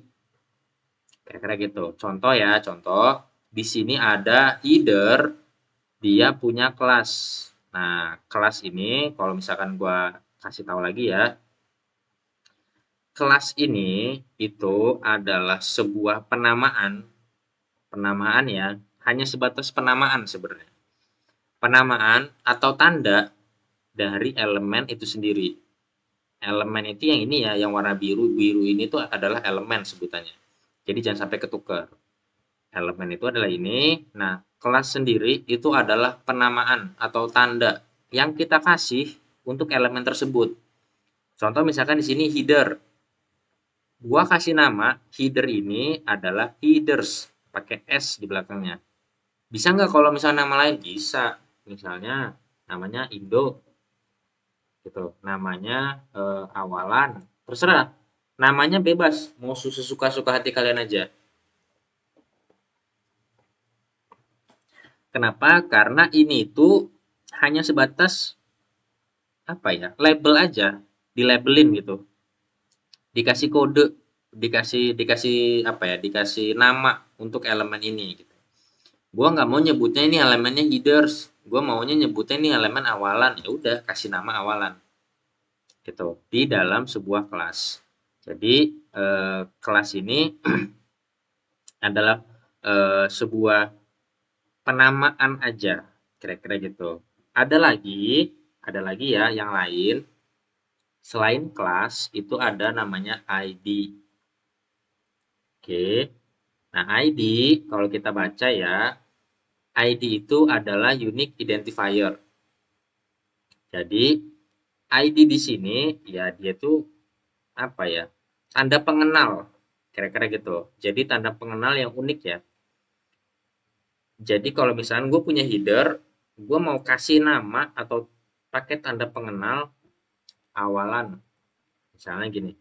Kira-kira gitu. Contoh ya, contoh. Di sini ada either dia punya kelas. Nah, kelas ini kalau misalkan gua kasih tahu lagi ya, kelas ini itu adalah sebuah penamaan, penamaan ya, hanya sebatas penamaan sebenarnya. penamaan atau tanda dari elemen itu sendiri. Elemen itu yang ini ya, yang warna biru ini tuh adalah elemen sebutannya. Jadi jangan sampai ketukar. Elemen itu adalah ini. Nah, kelas sendiri itu adalah penamaan atau tanda yang kita kasih untuk elemen tersebut. Contoh misalkan di sini header. Gua kasih nama header ini adalah headers, pakai S di belakangnya. Bisa nggak kalau misalnya nama lain? Bisa. Misalnya namanya Indo gitu. Namanya awalan. Terserah. Namanya bebas, mau sesuka-suka hati kalian aja. Kenapa? Karena ini itu hanya sebatas apa ya? Label aja, dilabelin gitu. Dikasih kode, dikasih dikasih apa ya? Dikasih nama untuk elemen ini gitu. Gua nggak mau nyebutnya ini elemennya headers. Gua maunya nyebutnya ini elemen awalan. Ya udah, kasih nama awalan. Gitu. Di dalam sebuah kelas. Jadi kelas ini adalah sebuah penamaan aja, kira-kira gitu. Ada lagi ya yang lain. Selain kelas itu ada namanya ID. Oke. Nah, ID kalau kita baca ya, ID itu adalah unique identifier. Jadi ID di sini ya dia tuh apa ya? Tanda pengenal, kira-kira gitu. Jadi tanda pengenal yang unik ya. Jadi kalau misalnya gue punya header, gue mau kasih nama atau pakai tanda pengenal awalan. Misalnya gini,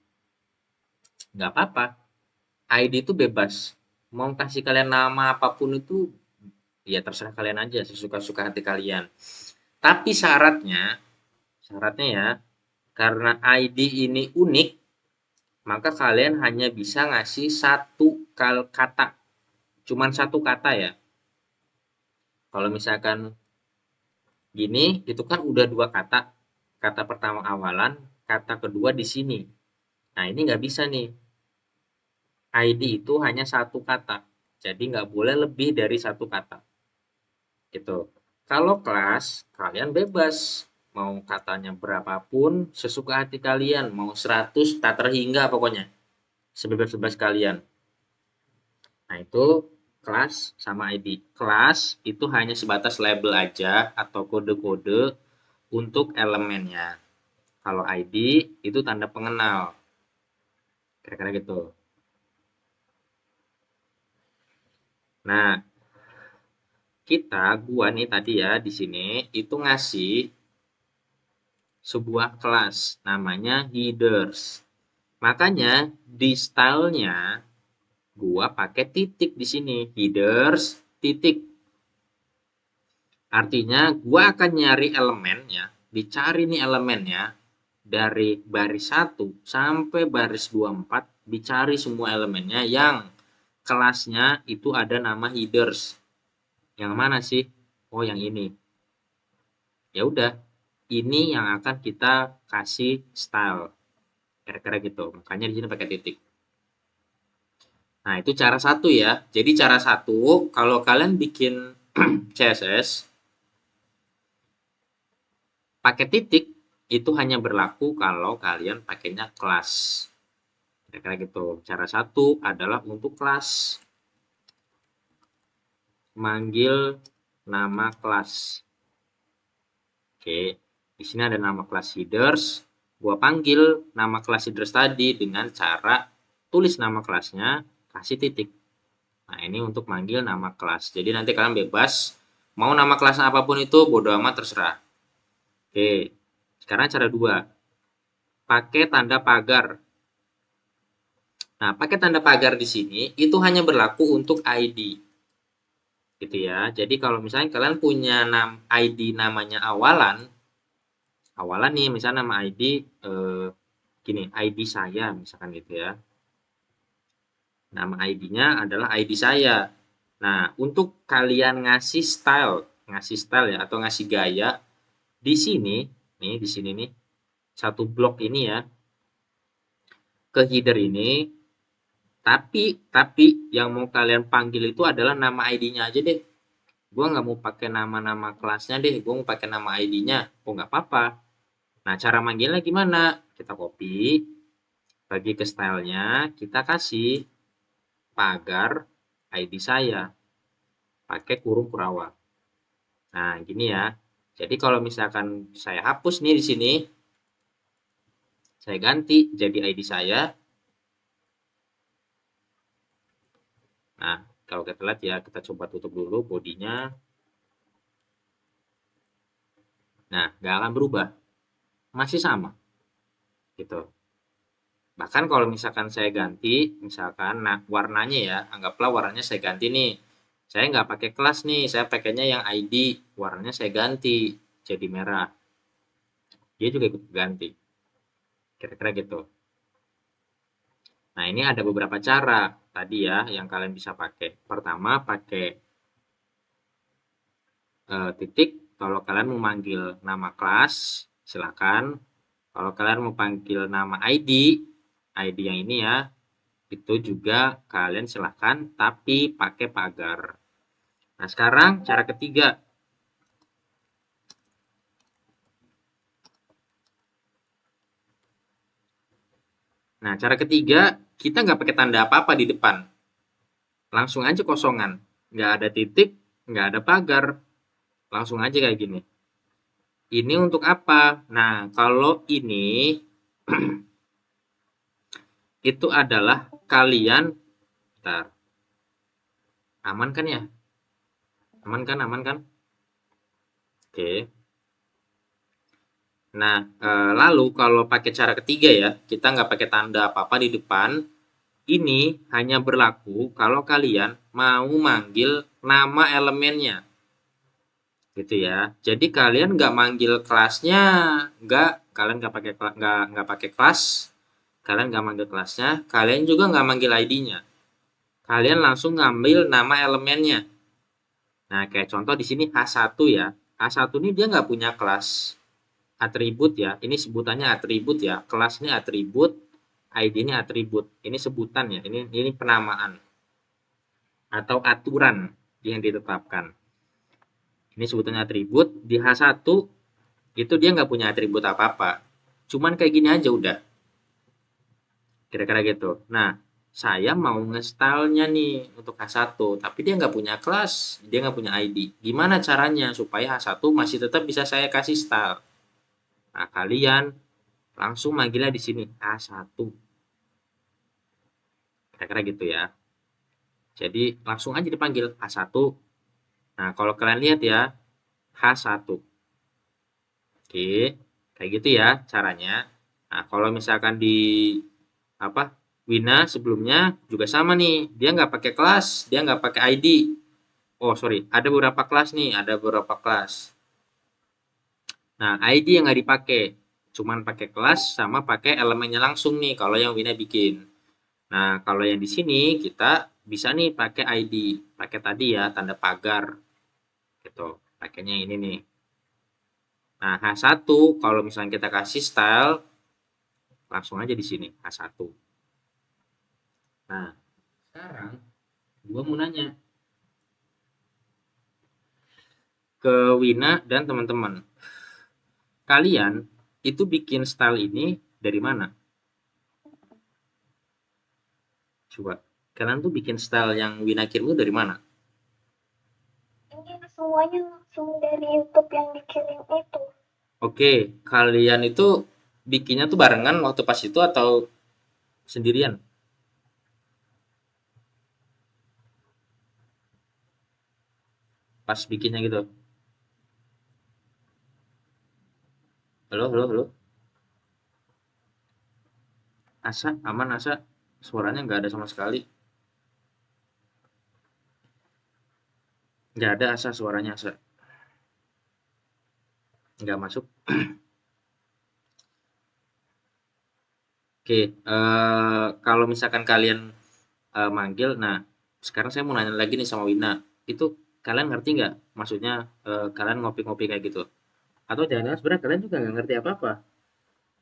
nggak apa-apa. ID itu bebas. Mau kasih kalian nama apapun itu, ya terserah kalian aja, sesuka-suka hati kalian. Tapi syaratnya ya, karena ID ini unik, maka kalian hanya bisa ngasih satu kata. Cuman satu kata ya. Kalau misalkan gini, itu kan udah dua kata. Kata pertama awalan, kata kedua di sini. Nah, ini nggak bisa nih. ID itu hanya satu kata. Jadi nggak boleh lebih dari satu kata. Gitu. Kalau kelas, kalian bebas. Mau katanya berapapun, sesuka hati kalian. Mau 100, tak terhingga pokoknya. Sebebas-bebas kalian. Nah, itu kelas sama ID. Kelas itu hanya sebatas label aja atau kode-kode untuk elemennya. Kalau ID itu tanda pengenal. Kira-kira gitu. Nah, gua nih tadi ya di sini itu ngasih sebuah kelas namanya headers. Makanya di stylenya gua pakai titik di sini, headers titik. Artinya gua akan nyari elemennya, dicari nih elemennya dari baris 1 sampai baris 24, dicari semua elemennya yang kelasnya itu ada nama headers. Yang mana sih? Oh, yang ini. Ya udah, ini yang akan kita kasih style. Kira-kira gitu. Makanya di sini pakai titik. Nah, itu cara satu ya. Jadi cara satu, kalau kalian bikin CSS pakai titik, itu hanya berlaku kalau kalian pakainya kelas. Kira-kira gitu. Cara satu adalah untuk kelas. Manggil nama kelas. Oke, di sini ada nama kelas headers. Gua panggil nama kelas headers tadi dengan cara tulis nama kelasnya, kasih titik. Nah, ini untuk manggil nama kelas. Jadi nanti kalian bebas mau nama kelasnya apapun itu bodo amat terserah. Oke. Sekarang cara dua. Pakai tanda pagar. Nah, pakai tanda pagar di sini itu hanya berlaku untuk ID. Gitu ya. Jadi kalau misalnya kalian punya ID namanya awalan, awalan nih misalnya nama ID gini, ID saya misalkan gitu ya. Nama ID-nya adalah ID saya. Nah, untuk kalian ngasih style ya atau ngasih gaya di sini, nih di sini nih, satu blok ini ya, ke header ini, tapi yang mau kalian panggil itu adalah nama ID-nya aja deh. gue nggak mau pakai nama-nama kelasnya deh, gue mau pakai nama ID-nya. Oh, nggak apa-apa. Nah, cara manggilnya gimana? Kita copy, bagi ke stylenya, kita kasih pagar ID saya, pakai kurung kurawal. Nah, gini ya. Jadi kalau misalkan saya hapus nih di sini, saya ganti jadi ID saya. Nah, kalau kita lihat ya, kita coba tutup dulu bodinya. Nah, nggak akan berubah, masih sama gitu. Bahkan kalau misalkan saya ganti, misalkan nah warnanya ya, anggaplah warnanya saya ganti nih. Saya nggak pakai kelas nih, saya pakainya yang ID, warnanya saya ganti jadi merah. Dia juga ikut ganti. Kira-kira gitu. Nah, ini ada beberapa cara tadi ya yang kalian bisa pakai. Pertama, pakai titik kalau kalian mau manggil nama kelas, silakan. Kalau kalian mau panggil nama ID, ID yang ini ya, itu juga kalian silahkan, tapi pakai pagar. Nah, sekarang cara ketiga. Nah, cara ketiga, kita nggak pakai tanda apa-apa di depan. Langsung aja kosongan. Nggak ada titik, nggak ada pagar. Langsung aja kayak gini. Ini untuk apa? Nah, kalau ini itu adalah kalian, bentar, aman kan ya? Aman kan, aman kan? Oke. Nah, lalu kalau pakai cara ketiga ya, kita nggak pakai tanda apa-apa di depan, ini hanya berlaku kalau kalian mau manggil nama elemennya, gitu ya. Jadi kalian nggak manggil kelasnya, kalian nggak pakai kelas, kalian nggak manggil kelasnya, kalian juga nggak manggil ID-nya. Kalian langsung ngambil nama elemennya. Nah, kayak contoh di sini H1 ya. H1 ini dia nggak punya kelas atribut ya. Ini sebutannya atribut ya. Kelas ini atribut, ID ini atribut. Ini sebutan ya. Ini penamaan atau aturan yang ditetapkan. Ini sebutannya atribut. Di H1 itu dia nggak punya atribut apa-apa. Cuman kayak gini aja udah. Kira-kira gitu. Nah, saya mau nge-style-nya nih untuk H1, tapi dia nggak punya kelas, dia nggak punya ID. Gimana caranya supaya H1 masih tetap bisa saya kasih style? Nah, kalian langsung manggilnya di sini H1. Kira-kira gitu ya. Jadi langsung aja dipanggil H1. Nah, kalau kalian lihat ya, H1. Oke, kayak gitu ya caranya. Nah, kalau misalkan di apa Wina sebelumnya juga sama nih, dia nggak pakai kelas, dia nggak pakai ID. Oh sorry, ada beberapa kelas nih, ada beberapa kelas. Nah, ID yang nggak dipakai, cuman pakai kelas sama pakai elemennya langsung nih kalau yang Wina bikin. Nah, kalau yang di sini kita bisa nih pakai ID, pakai tadi ya tanda pagar gitu. Pakainya ini nih. Nah, H1 kalau misalnya kita kasih style langsung aja di sini H1. Nah, sekarang gua mau nanya ke Wina dan teman-teman. Kalian itu bikin style ini dari mana? Coba. Kalian tuh bikin style yang Wina kirim itu dari mana? Ini semuanya langsung dari YouTube yang dikirim itu. Oke, kalian itu bikinnya tuh barengan waktu pas itu atau sendirian? Pas bikinnya gitu. Halo, halo, halo. Asa, aman Asa? Suaranya nggak ada sama sekali. Nggak ada Asa suaranya Asa. Nggak masuk. Oke, kalau misalkan kalian manggil, nah sekarang saya mau nanya lagi nih sama Wina. Itu kalian ngerti nggak? Maksudnya kalian ngopi-ngopi kayak gitu? Atau jangan-jangan sebenarnya kalian juga nggak ngerti apa-apa?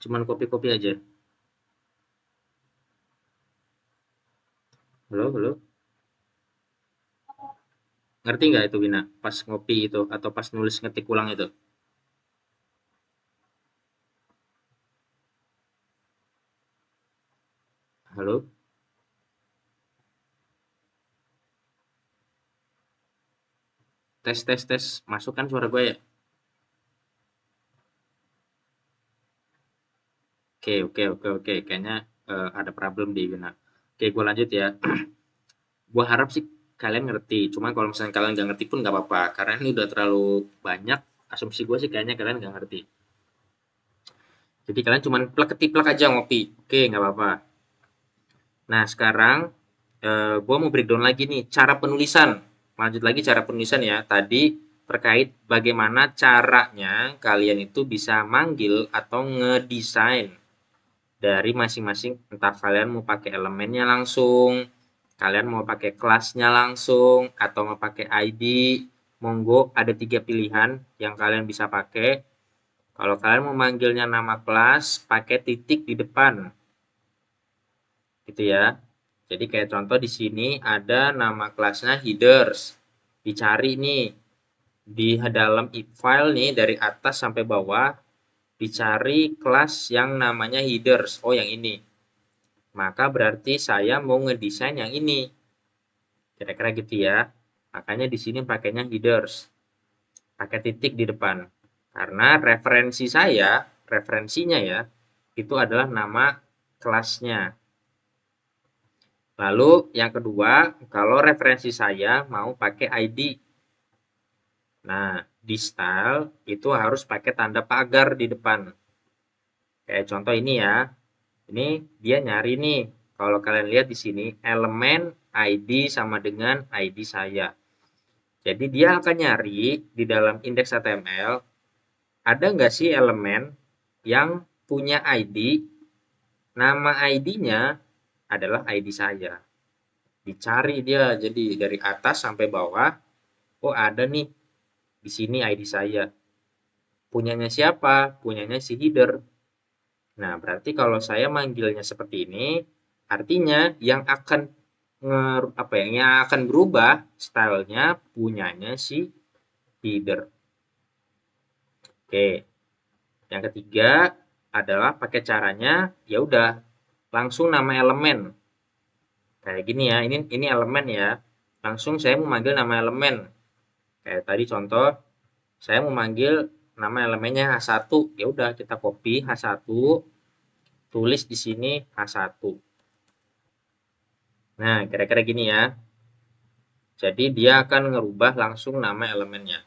Cuman kopi-kopi aja. Halo, halo. Ngerti nggak itu Wina? Pas ngopi itu atau pas nulis ngetik ulang itu? Halo? Tes tes tes. Masuk kan suara gue ya? Oke oke oke oke. Kayaknya ada problem di Wina. Oke, gue lanjut ya. Gue harap sih kalian ngerti. Cuma kalau misalnya kalian nggak ngerti pun nggak apa-apa. Karena ini udah terlalu banyak. Asumsi gue sih kayaknya kalian nggak ngerti. Jadi kalian cuma plek-ketiplek aja ngopi. Oke, nggak apa-apa. Nah, sekarang gue mau breakdown lagi nih cara penulisan. Lanjut lagi cara penulisan ya. Tadi terkait bagaimana caranya kalian itu bisa manggil atau ngedesain dari masing-masing, entah kalian mau pakai elemennya langsung, kalian mau pakai kelasnya langsung, atau mau pakai ID. Monggo, ada 3 pilihan yang kalian bisa pakai. Kalau kalian mau manggilnya nama kelas, pakai titik di depan, gitu ya. Jadi kayak contoh di sini ada nama kelasnya headers. Dicari nih di dalam file nih dari atas sampai bawah, dicari kelas yang namanya headers. Oh, yang ini. Maka berarti saya mau ngedesain yang ini. Kira-kira gitu ya. Makanya di sini pakainya headers. Pakai titik di depan. Karena referensinya ya, itu adalah nama kelasnya. Lalu yang kedua, kalau referensi saya mau pakai ID. Nah, di style itu harus pakai tanda pagar di depan. Kayak contoh ini ya. Ini dia nyari nih. Kalau kalian lihat di sini, elemen ID sama dengan ID saya. Jadi dia akan nyari di dalam indeks HTML, ada nggak sih elemen yang punya ID, nama ID-nya adalah ID saya. Dicari dia, jadi dari atas sampai bawah, oh ada nih, di sini ID saya. Punyanya siapa? Punyanya si header. Nah, berarti kalau saya manggilnya seperti ini, artinya yang akan yang akan berubah stylenya punyanya si header. Oke, yang ketiga adalah pakai caranya ya udah langsung nama elemen. Kayak gini ya, ini elemen ya. Langsung saya mau manggil nama elemen. Kayak tadi contoh, saya mau manggil nama elemennya H1. Ya udah kita copy H1, tulis di sini H1. Nah, kira-kira gini ya. Jadi dia akan ngerubah langsung nama elemennya.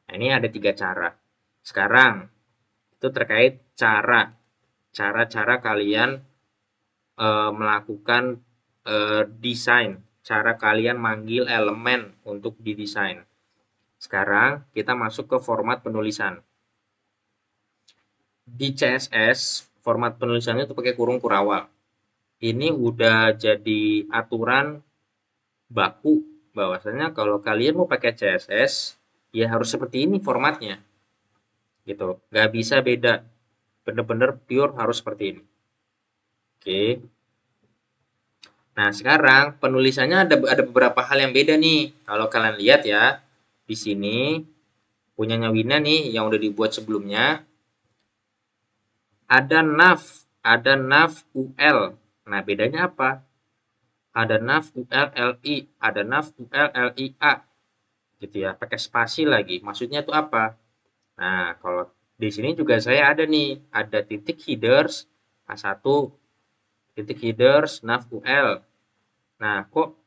Nah, ini ada 3 cara. Sekarang itu terkait cara-cara kalian melakukan desain, cara kalian manggil elemen untuk didesain. Sekarang kita masuk ke format penulisan. Di CSS, format penulisannya itu pakai kurung kurawal. Ini udah jadi aturan baku bahwasanya kalau kalian mau pakai CSS ya harus seperti ini formatnya gitu, nggak bisa beda, bener-bener pure harus seperti ini. Oke, nah sekarang penulisannya ada beberapa hal yang beda nih. Kalau kalian lihat ya di sini punyanya Wina nih yang udah dibuat sebelumnya, ada nav ul. Nah, bedanya apa? Ada nav ulli, ada nav ullia gitu ya, pakai spasi lagi. Maksudnya itu apa? Nah, kalau di sini juga saya ada nih, ada titik headers A1, titik headers nav ul. Nah, kok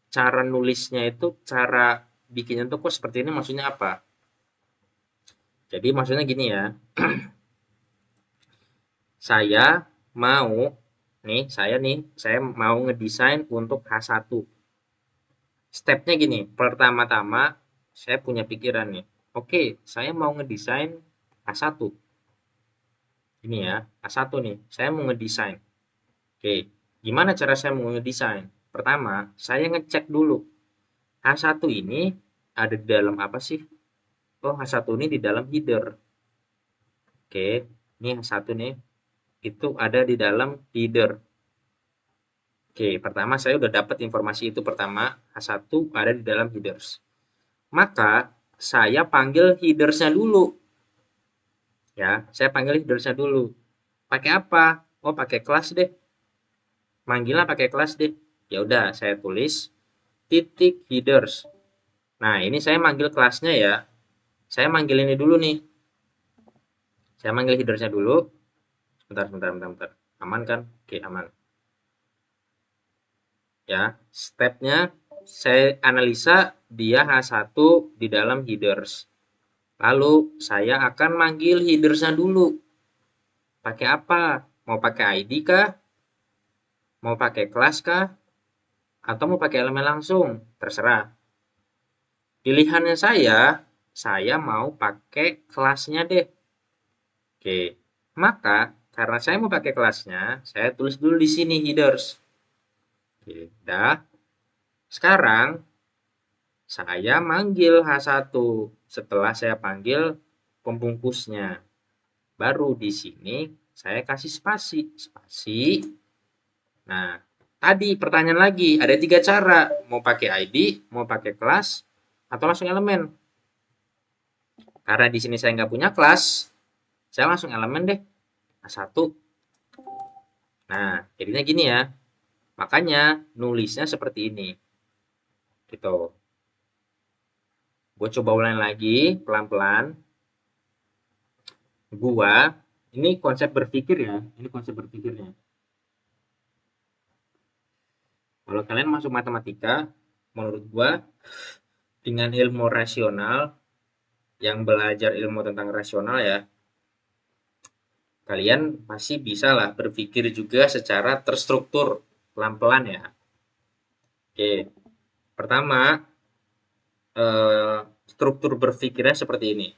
cara nulisnya itu, cara bikinnya tuh kok seperti ini, maksudnya apa? Jadi maksudnya gini ya, saya mau saya mau ngedesain untuk H1. Stepnya gini, pertama-tama saya punya pikiran nih. Oke, saya mau ngedesain A1. Ini ya, A1 nih, saya mau ngedesain. Oke, gimana cara saya mau ngedesain? Pertama, saya ngecek dulu. H1 ini ada di dalam apa sih? Oh, H1 ini di dalam header. Oke, ini H1 nih, itu ada di dalam header. Oke, pertama saya udah dapat informasi itu pertama, H1 ada di dalam headers. Maka saya panggil headersnya dulu. Ya, saya panggil headersnya dulu. Pakai apa? Oh, pakai kelas deh. Manggilnya pakai kelas deh. Ya udah, saya tulis titik headers. Nah, ini saya manggil kelasnya ya. Saya manggil ini dulu nih. Saya manggil headersnya dulu. Bentar. Aman kan? Oke, aman. Ya, stepnya saya analisa dia H1 di dalam headers. Lalu saya akan manggil headersnya dulu. Pakai apa? Mau pakai ID kah? Mau pakai kelas kah? Atau mau pakai elemen langsung? Terserah. Pilihannya saya mau pakai kelasnya deh. Oke, maka karena saya mau pakai kelasnya, saya tulis dulu di sini headers. Oke, dah. Sekarang saya manggil H1. Setelah saya panggil pembungkusnya, baru di sini saya kasih spasi. Spasi. Nah, tadi pertanyaan lagi, ada 3 cara. Mau pakai ID, mau pakai kelas, atau langsung elemen. Karena di sini saya nggak punya kelas, saya langsung elemen deh. A1. Nah, jadinya gini ya. Makanya nulisnya seperti ini. Gitu. Gue coba ulang lagi, pelan-pelan. Ini konsep berpikir ya. Ini konsep berpikirnya. Kalau kalian masuk matematika, menurut gua dengan ilmu rasional, yang belajar ilmu tentang rasional ya, kalian pasti bisa lah berpikir juga secara terstruktur, pelan-pelan ya. Oke, pertama, struktur berpikirnya seperti ini.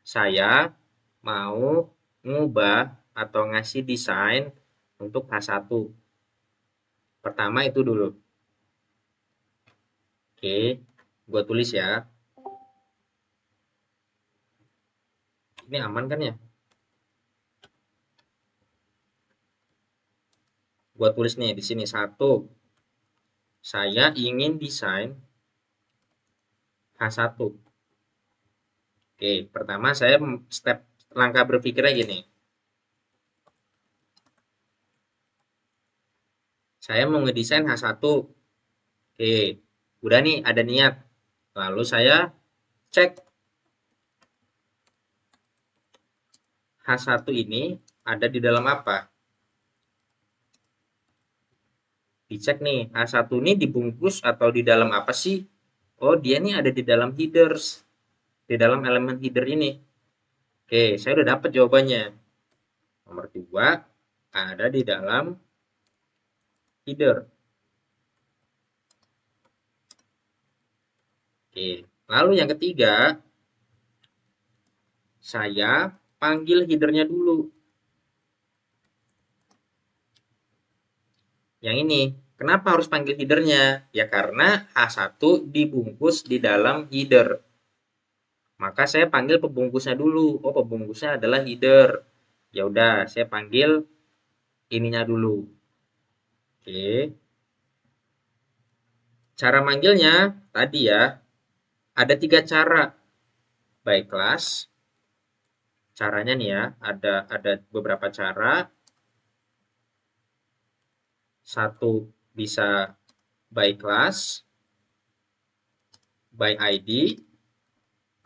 Saya mau ngubah atau ngasih desain untuk H1. Pertama itu dulu. Oke, gue tulis ya. Ini aman kan ya? Gue tulis nih di sini 1. Saya ingin desain H1. Oke, pertama saya step langkah berpikirnya gini. Saya mau ngedesain H1. Oke, udah nih ada niat. Lalu saya cek H1 ini ada di dalam apa? Dicek nih, H1 ini dibungkus atau di dalam apa sih? Oh, dia nih ada di dalam headers. Di dalam elemen header ini. Oke, saya udah dapat jawabannya. Nomor 2 ada di dalam header. Oke, lalu yang ketiga, saya panggil headernya dulu. Yang ini, kenapa harus panggil headernya? Ya karena H1 dibungkus di dalam header. Maka saya panggil pembungkusnya dulu. Oh, pembungkusnya adalah header. Ya udah, saya panggil ininya dulu. Oke. Cara manggilnya tadi ya, ada 3 cara. By class. Caranya nih ya, ada beberapa cara. Satu bisa by class, by ID,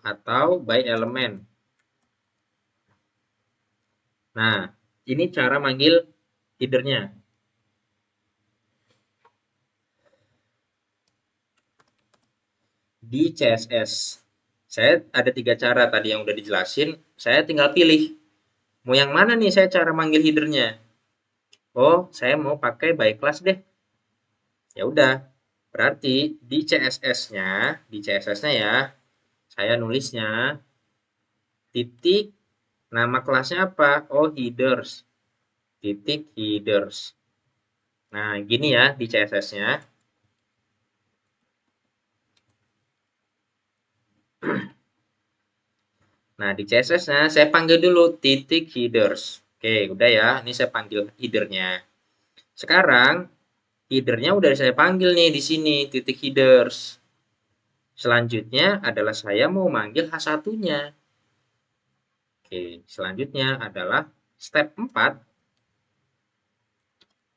atau by elemen. Nah, ini cara manggil headernya. Di CSS. Saya ada 3 cara tadi yang udah dijelasin. Saya tinggal pilih. Mau yang mana nih saya cara manggil headernya? Oh, saya mau pakai by class deh. Ya udah. Berarti di CSS-nya ya, saya nulisnya titik nama kelasnya apa? Oh, headers. Titik headers. Nah, gini ya di CSS-nya. Nah, di CSS-nya saya panggil dulu titik headers. Oke, udah ya. Ini saya panggil headernya. Sekarang, Headernya udah saya panggil nih di sini, titik headers. Selanjutnya adalah saya mau manggil H1-nya. Oke, selanjutnya adalah step 4,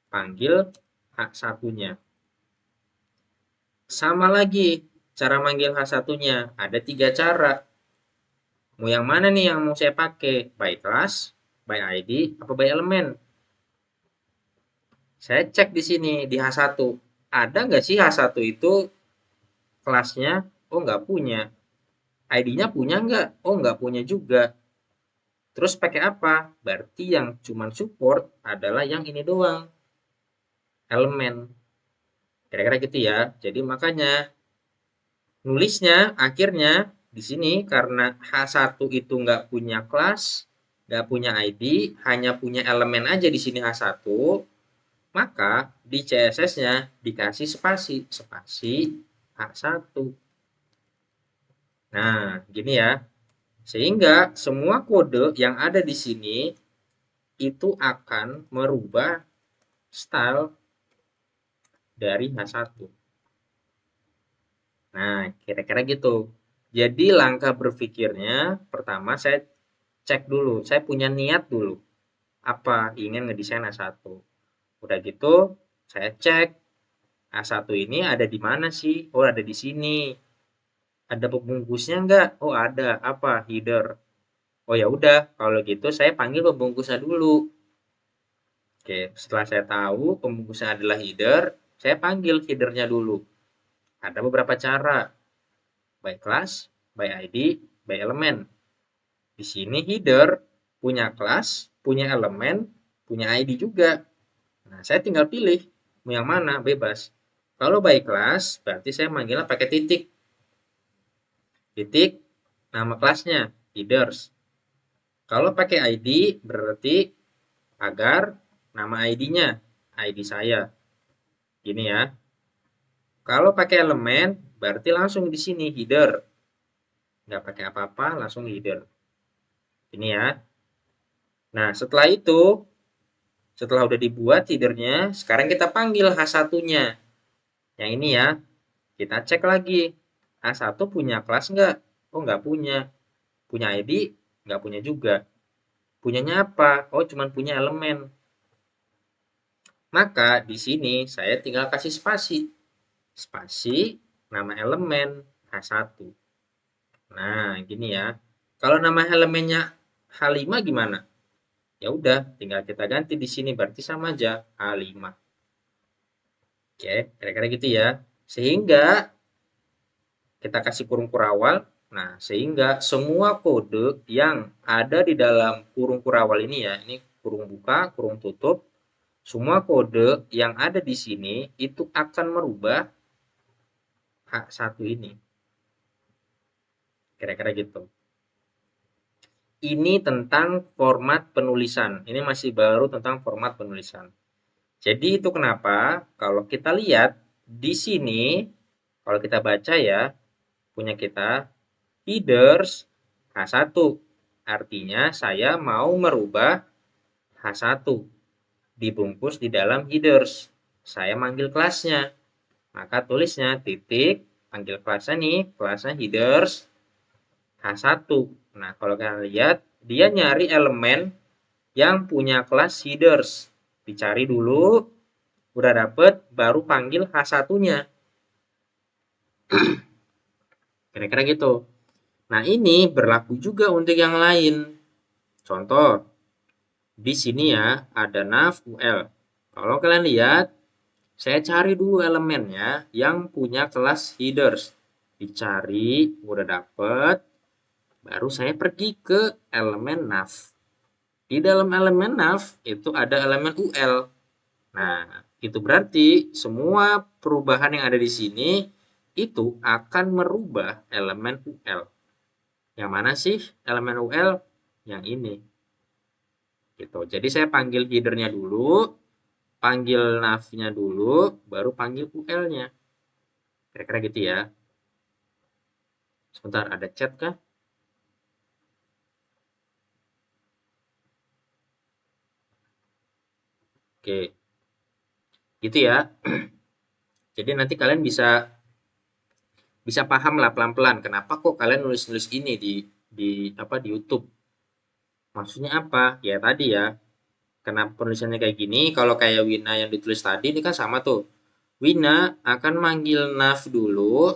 panggil H1-nya. Sama lagi, cara manggil H1-nya. Ada 3 cara. Mau yang mana nih yang mau saya pakai? By class, by ID, apa by elemen? Saya cek di sini, di H1. Ada nggak sih H1 itu kelasnya? Oh, nggak punya. ID-nya punya nggak? Oh, nggak punya juga. Terus pakai apa? Berarti yang cuman support adalah yang ini doang, elemen. Kira-kira gitu ya. Jadi makanya nulisnya akhirnya di sini karena H1 itu nggak punya kelas, nggak punya ID, hanya punya elemen aja di sini H1, maka di CSS-nya dikasih spasi, spasi H1. Nah, gini ya. Sehingga semua kode yang ada di sini itu akan merubah style dari H1. Nah, kira-kira gitu. Jadi langkah berpikirnya pertama saya cek dulu, saya punya niat dulu. Apa ingin ngedesain A1. Udah gitu saya cek A1 ini ada di mana sih? Oh, ada di sini. Ada pembungkusnya enggak? Oh, ada. Apa? Header. Oh ya udah, kalau gitu saya panggil pembungkusnya dulu. Oke, setelah saya tahu pembungkusnya adalah header, saya panggil headernya dulu. Ada beberapa cara, by class, by ID, by element. Di sini header punya kelas, punya elemen, punya ID juga. Nah, saya tinggal pilih mau yang mana, bebas. Kalau by class, berarti saya manggilnya pakai titik. Titik, nama kelasnya, headers. Kalau pakai ID, berarti agar nama ID-nya, ID saya. Gini ya. Kalau pakai elemen, berarti langsung di sini, header. Nggak pakai apa-apa, langsung header. Ini ya. Nah, setelah itu, setelah udah dibuat headernya, sekarang kita panggil H1-nya. Yang ini ya, kita cek lagi. H1 punya kelas nggak? Oh, nggak punya. Punya ID? Nggak punya juga. Punyanya apa? Oh, cuma punya elemen. Maka di sini saya tinggal kasih spasi. Spasi, nama elemen H1. Nah, gini ya. Kalau nama elemennya H5 gimana? Ya udah, tinggal kita ganti di sini berarti sama aja H5. Oke, kira-kira gitu ya. Sehingga kita kasih kurung kurawal. Nah, sehingga semua kode yang ada di dalam kurung kurawal ini ya, ini kurung buka, kurung tutup, semua kode yang ada di sini itu akan merubah H1 ini. Kira-kira gitu. Ini tentang format penulisan. Ini masih baru tentang format penulisan. Jadi itu kenapa kalau kita lihat di sini, kalau kita baca ya, punya kita headers H1. Artinya saya mau merubah H1 dibungkus di dalam headers. Saya manggil kelasnya. Maka tulisnya titik, panggil kelasnya nih, kelasnya headers H1. Nah, kalau kalian lihat, dia nyari elemen yang punya kelas headers. Dicari dulu, udah dapet, baru panggil H1-nya. Kira-kira gitu. Nah, ini berlaku juga untuk yang lain. Contoh, di sini ya ada nav UL. Kalau kalian lihat, saya cari dulu elemennya yang punya kelas headers. Dicari, udah dapet, baru saya pergi ke elemen nav. Di dalam elemen nav itu ada elemen UL. Nah, itu berarti semua perubahan yang ada di sini itu akan merubah elemen UL. Yang mana sih elemen UL? Yang ini. Gitu. Jadi saya panggil headernya dulu, panggil nav-nya dulu, baru panggil UL-nya. Kira-kira gitu ya. Sebentar, ada chat kah? Oke. Gitu ya. Jadi nanti kalian bisa bisa paham lah pelan-pelan kenapa kok kalian nulis-nulis ini di YouTube. Maksudnya apa? Ya tadi ya, kenapa penulisannya kayak gini? Kalau kayak Wina yang ditulis tadi ini kan sama tuh. Wina akan manggil Naf dulu,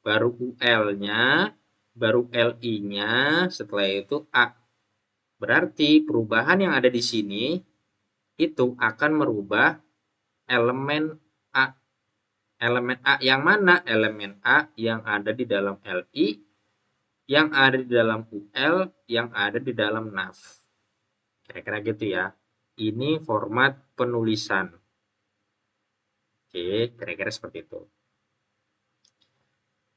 baru UL-nya, baru LI-nya, setelah itu A. Berarti perubahan yang ada di sini itu akan merubah elemen A. Elemen A yang mana? Elemen A yang ada di dalam LI, yang ada di dalam UL, yang ada di dalam NAF. Kira-kira gitu ya. Ini format penulisan. Oke, kira-kira seperti itu.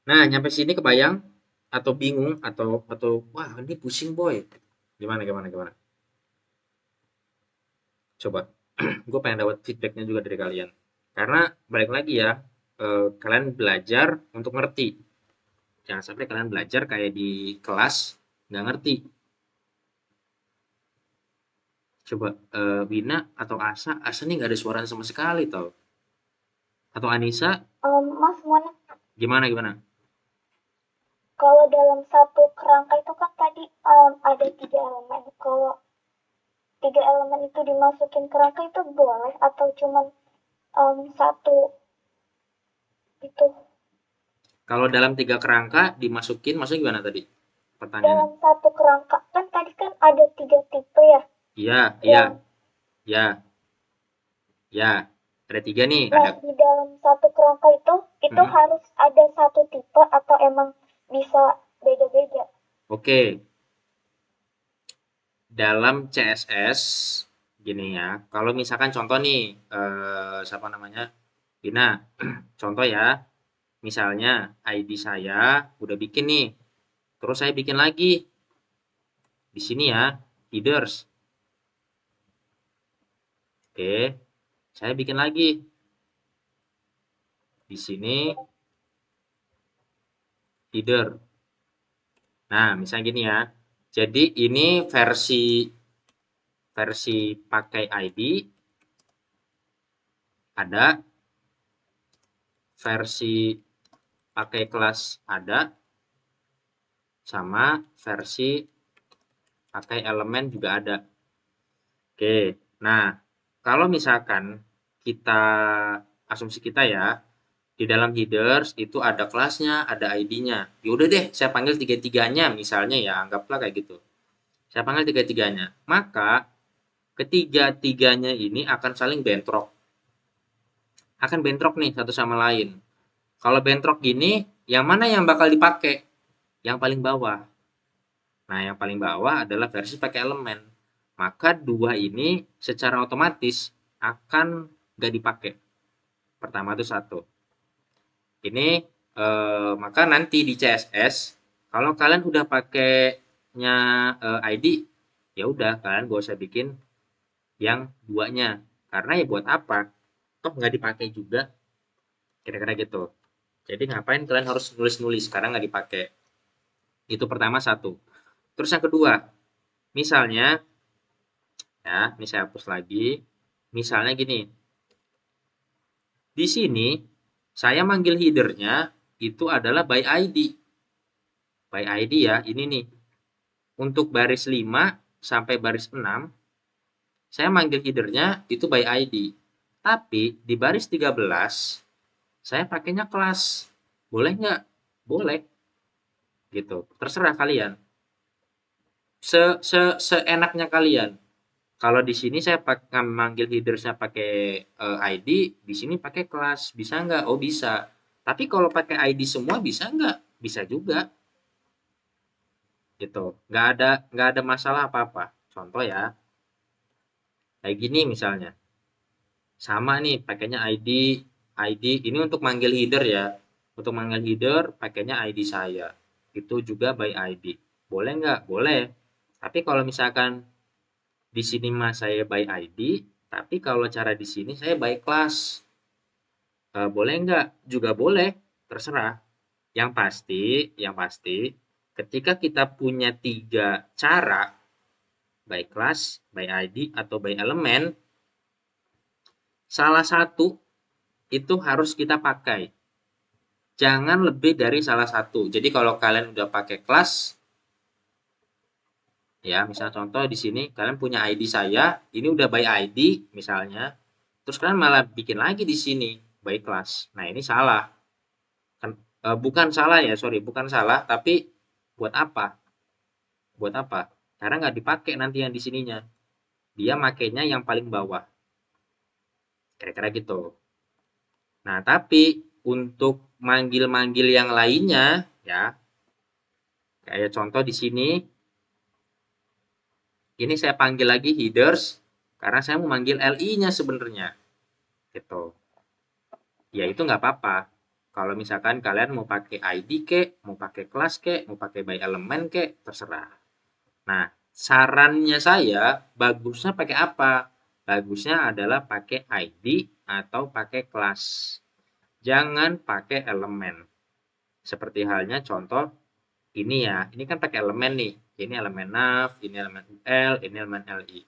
Nah, nyampe sini kebayang atau bingung atau wah ini pusing boy. Gimana gimana gimana? Coba. Gue pengen dapat feedbacknya juga dari kalian. Karena balik lagi ya, kalian belajar untuk ngerti. Jangan sampai kalian belajar kayak di kelas nggak ngerti. Coba Wina atau Asa, Asa nih nggak ada suara sama sekali tau. Atau Anissa, Mas Mona, gimana gimana? kalau dalam satu kerangka itu kan tadi ada 3 elemen. Kalau 3 elemen itu dimasukin kerangka itu boleh atau cuman satu itu? Kalau dalam 3 kerangka dimasukin, maksudnya gimana tadi? Pertanyaannya. Dalam satu kerangka kan tadi kan ada 3 tipe ya. Iya, iya, Yang ya, ya. Ada 3 nih, nah ada. di dalam satu kerangka itu Mm-mm. harus ada satu tipe atau emang bisa beda-beda? Oke, dalam CSS gini ya. Kalau misalkan contoh nih, siapa namanya? Dina. Contoh ya, misalnya ID saya udah bikin nih. Terus saya bikin lagi di sini ya, headers. Oke, saya bikin lagi di sini header. Nah, misalnya gini ya. Jadi ini versi versi pakai ID ada, versi pakai kelas ada, sama versi pakai elemen juga ada. Oke. Nah, kalau misalkan kita asumsi kita ya, di dalam headers itu ada kelasnya, ada ID-nya. Ya udah deh, saya panggil tiga-tiganya misalnya ya, anggaplah kayak gitu. Saya panggil tiga-tiganya. Maka ketiga-tiganya ini akan saling bentrok. Akan bentrok nih satu sama lain. Kalau bentrok gini, yang mana yang bakal dipakai? Yang paling bawah. Nah, yang paling bawah adalah versi pakai elemen. Maka dua ini secara otomatis akan nggak dipakai. Pertama itu satu. Ini maka nanti di CSS kalau kalian udah pakainya ID, ya udah kalian gak usah bikin yang duanya. Karena ya buat apa? Toh nggak dipakai juga. Kira-kira gitu. Jadi ngapain kalian harus nulis-nulis sekarang nggak dipakai? Itu pertama satu. Terus yang kedua, misalnya ya, ini saya hapus lagi. Misalnya gini, di sini saya manggil headernya itu adalah by ID. By ID ya, ini nih. Untuk baris 5 sampai baris 6, saya manggil headernya itu by ID. Tapi di baris 13, saya pakainya kelas. Boleh nggak? Boleh. Gitu. Terserah kalian. Seenaknya kalian. Kalau di sini saya manggil headersnya pakai ID, di sini pakai kelas, bisa nggak? Oh bisa. Tapi kalau pakai ID semua bisa nggak? Bisa juga, gitu. Nggak ada masalah apa-apa. Contoh ya, kayak gini misalnya. Sama nih, pakainya ID ini untuk manggil header ya. Untuk manggil header pakainya ID saya. Itu juga by ID. Boleh nggak? Boleh. Tapi kalau misalkan di sini mas saya by ID, tapi kalau cara di sini saya by class. Boleh nggak? Juga boleh, terserah. Yang pasti, ketika kita punya 3 cara, by class, by ID, atau by elemen, salah satu itu harus kita pakai. Jangan lebih dari salah satu. Jadi kalau kalian udah pakai kelas, ya misalnya contoh di sini kalian punya ID saya, ini udah by ID misalnya, terus kalian malah bikin lagi di sini by kelas. Nah ini salah. Bukan salah ya, sorry, bukan salah, tapi buat apa? Buat apa? Karena nggak dipakai nanti yang di sininya. Dia makainya yang paling bawah. Kira-kira gitu. Nah, tapi untuk manggil-manggil yang lainnya, ya, kayak contoh di sini, ini saya panggil lagi headers, karena saya mau manggil LI-nya sebenarnya. Gitu. Ya, itu nggak apa-apa. Kalau misalkan kalian mau pakai ID kek, mau pakai kelas kek, mau pakai by elemen kek, terserah. Nah, sarannya saya bagusnya pakai apa? Bagusnya adalah pakai ID atau pakai kelas. Jangan pakai elemen. Seperti halnya contoh ini ya, ini kan pakai elemen nih. Ini elemen nav, ini elemen UL, ini elemen LI.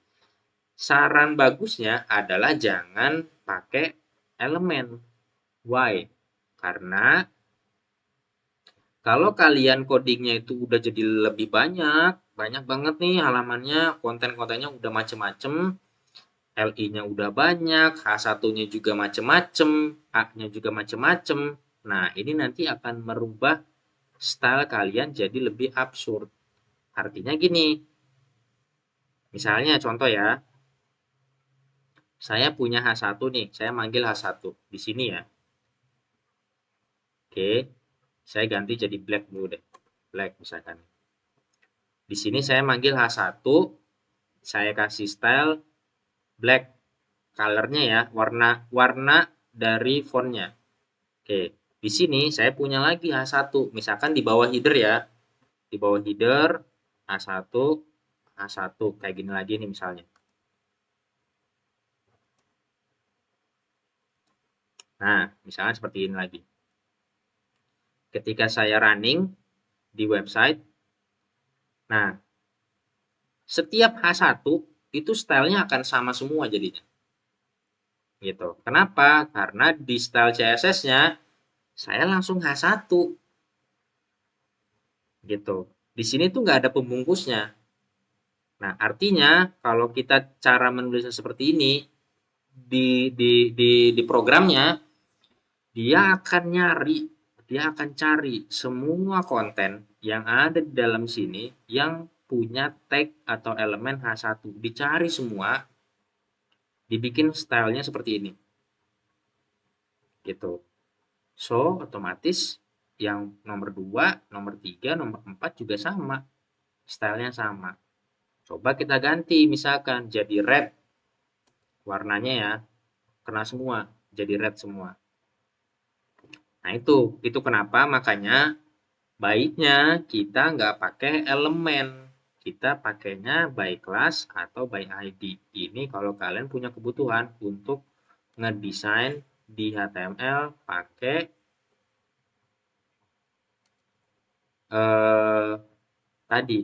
Saran bagusnya adalah jangan pakai elemen. Why? Karena kalau kalian codingnya itu udah jadi lebih banyak, banyak banget nih halamannya, konten-kontennya udah macem-macem, LI-nya udah banyak, H1-nya juga macem-macem, A-nya juga macem-macem. Nah, ini nanti akan merubah style kalian jadi lebih absurd. Artinya gini, misalnya contoh ya, saya punya H1 nih, saya manggil H1 di sini ya. Oke, saya ganti jadi black dulu deh. Black misalkan. Di sini saya manggil H1, saya kasih style black. Colornya ya, warna dari fontnya. Oke, di sini saya punya lagi H1, misalkan di bawah header ya. Di bawah header H1, H1 kayak gini lagi nih misalnya. Nah, misalnya seperti ini lagi. Ketika saya running di website, nah, setiap H1 itu stylenya akan sama semua jadinya. Gitu. Kenapa? Karena di style CSS-nya saya langsung H1 gitu. Di sini tuh nggak ada pembungkusnya. Nah, artinya kalau kita cara menulisnya seperti ini di programnya, dia akan cari semua konten yang ada di dalam sini yang punya tag atau elemen H1. Dicari semua, dibikin stylenya seperti ini. Gitu. So, otomatis yang nomor 2, nomor 3, nomor 4 juga sama. Stylenya sama. Coba kita ganti misalkan jadi red. Warnanya ya, kena semua. Jadi red semua. Nah itu kenapa makanya baiknya kita nggak pakai elemen. Kita pakainya by class atau by ID. Ini kalau kalian punya kebutuhan untuk ngedesain di HTML pakai tadi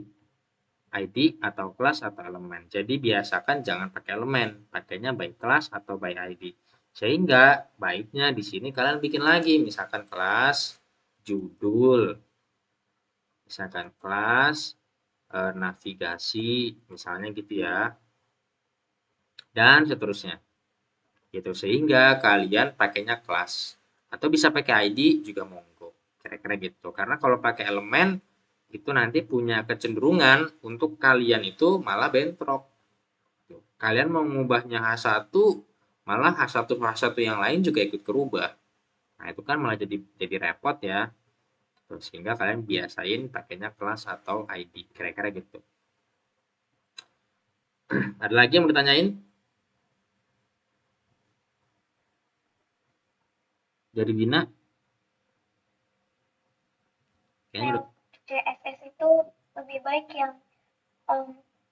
ID atau kelas atau elemen. Jadi biasakan jangan pakai elemen, pakainya by class atau by ID. Sehingga baiknya di sini kalian bikin lagi, misalkan kelas judul, misalkan kelas navigasi, misalnya gitu ya, dan seterusnya. Gitu sehingga kalian pakainya kelas atau bisa pakai ID juga monggo. Kira-kira gitu. Karena kalau pakai elemen itu nanti punya kecenderungan untuk kalian itu malah bentrok. Kalian mau mengubahnya H1 malah H1 yang lain juga ikut kerubah. Nah, itu kan malah jadi repot ya. Terus sehingga kalian biasain pakainya kelas atau ID. Kira-kira gitu. Ada lagi yang mau ditanyain? Dari Bina? Kayaknya udah. CSS itu lebih baik yang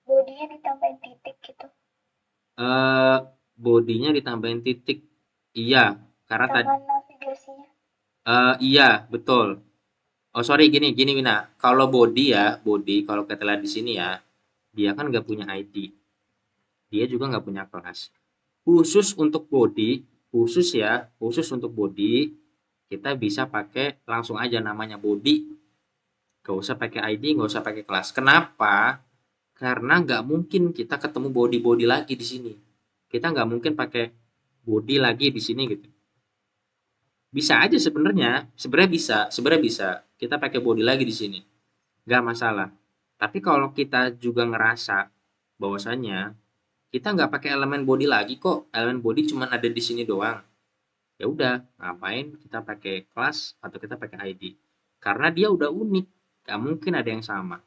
bodinya ditambahin titik gitu. Bodinya ditambahin titik. Iya, karena tadi Navigasinya. Iya, betul. Oh, sorry, gini gini Wina. Kalau body ya, body kalau kita lihat di sini ya, dia kan nggak punya ID. Dia juga nggak punya kelas. Khusus untuk body, khusus untuk body, kita bisa pakai langsung aja namanya body. Gak usah pakai ID, gak usah pakai kelas. Kenapa? Karena nggak mungkin kita ketemu body-body lagi di sini. Kita nggak mungkin pakai body lagi di sini gitu. Bisa aja sebenarnya bisa. Kita pakai body lagi di sini, nggak masalah. Tapi kalau kita juga ngerasa bahwasannya kita nggak pakai elemen body lagi kok, elemen body cuma ada di sini doang. Ya udah, ngapain kita pakai kelas atau kita pakai ID? Karena dia udah unik, nggak mungkin ada yang sama.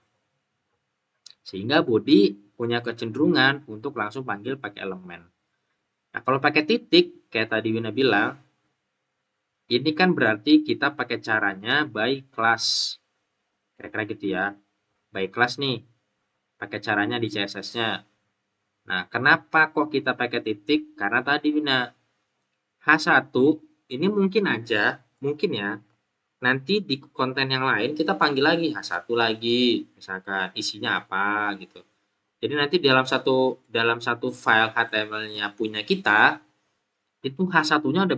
Sehingga body punya kecenderungan untuk langsung panggil pakai elemen. Nah, kalau pakai titik, kayak tadi Wina bilang, ini kan berarti kita pakai caranya by class. Kira-kira gitu ya. By class nih, pakai caranya di CSS-nya. Nah, kenapa kok kita pakai titik? Karena tadi Wina, H1 ini mungkin ya, nanti di konten yang lain kita panggil lagi H1 lagi, misalkan isinya apa gitu. Jadi nanti dalam satu file HTML-nya punya kita, itu H1-nya ada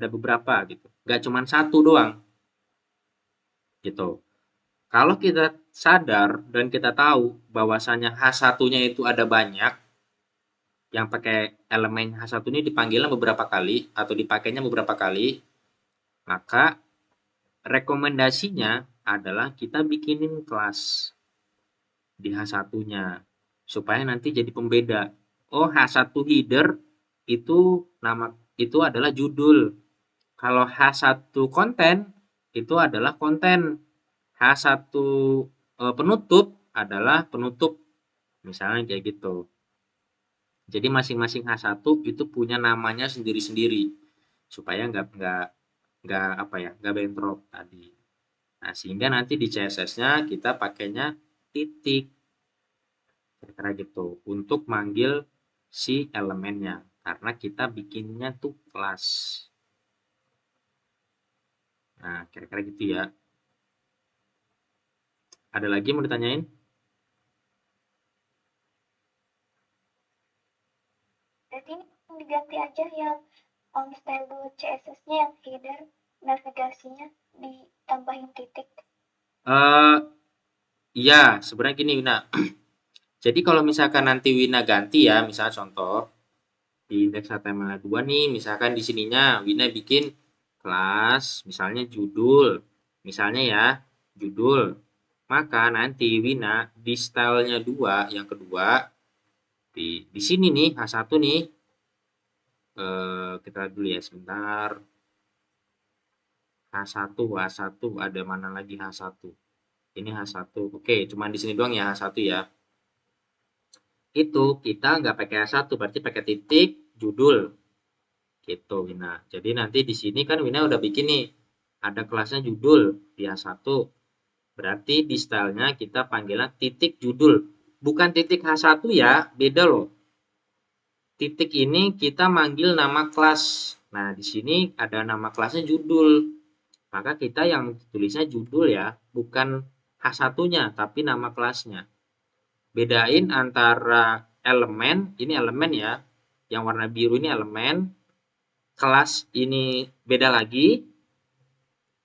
beberapa gitu. Nggak cuma satu doang gitu. Kalau kita sadar dan kita tahu bahwasanya H1-nya itu ada banyak, yang pakai elemen H1 ini dipanggilnya beberapa kali atau dipakainya beberapa kali, maka rekomendasinya adalah kita bikinin kelas di H1-nya supaya nanti jadi pembeda. Oh, H1 header itu adalah judul. Kalau H1 konten itu adalah konten. H1 penutup adalah penutup. Misalnya kayak gitu. Jadi masing-masing H1 itu punya namanya sendiri-sendiri supaya nggak bentrok tadi. Nah, sehingga nanti di CSS-nya kita pakainya titik, kira-kira gitu, untuk manggil si elemennya. Karena kita bikinnya tuh kelas. Nah, kira-kira gitu ya. Ada lagi mau ditanyain? Berarti ini diganti aja yang style CSS-nya yang header navigasinya ditambahin titik. Eh, iya, sebenarnya gini Wina. Jadi kalau misalkan nanti Wina ganti ya, misalnya contoh di indeks HTML2 nih, misalkan di sininya Wina bikin kelas, misalnya judul, misalnya ya, judul. Maka nanti Wina di stylenya 2, yang kedua, di sini nih, H1 nih, kita dulu ya sebentar. H1, H1, ada mana lagi H1? Ini H1. Oke, cuma di sini doang ya H1 ya. Itu kita nggak pakai H1, berarti pakai titik judul. Gitu, Wina. Jadi nanti di sini kan Wina udah bikin nih, ada kelasnya judul di H1. Berarti di stylenya kita panggilnya titik judul. Bukan titik H1 ya, beda loh. Titik ini kita manggil nama kelas. Nah, di sini ada nama kelasnya judul. Maka kita yang tulisnya judul ya, bukan H1-nya, tapi nama kelasnya. Bedain antara elemen, ini elemen ya, yang warna biru ini elemen, kelas ini beda lagi,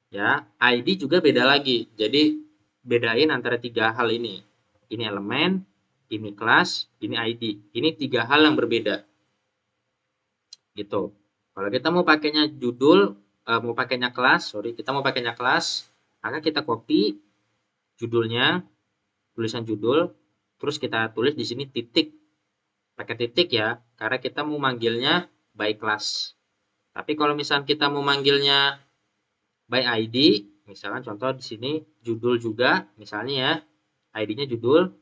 ya, ID juga beda lagi. Jadi bedain antara tiga hal ini. Ini elemen, ini kelas, ini ID. Ini tiga hal yang berbeda. Gitu. Kalau kita mau pakainya judul, mau pakainya kelas, kita mau pakainya kelas, maka kita copy judulnya, tulisan judul, terus kita tulis di sini titik, pakai titik ya, karena kita mau manggilnya by class. Tapi kalau misalnya kita mau manggilnya by ID, misalkan contoh di sini judul juga, misalnya ya, ID-nya judul.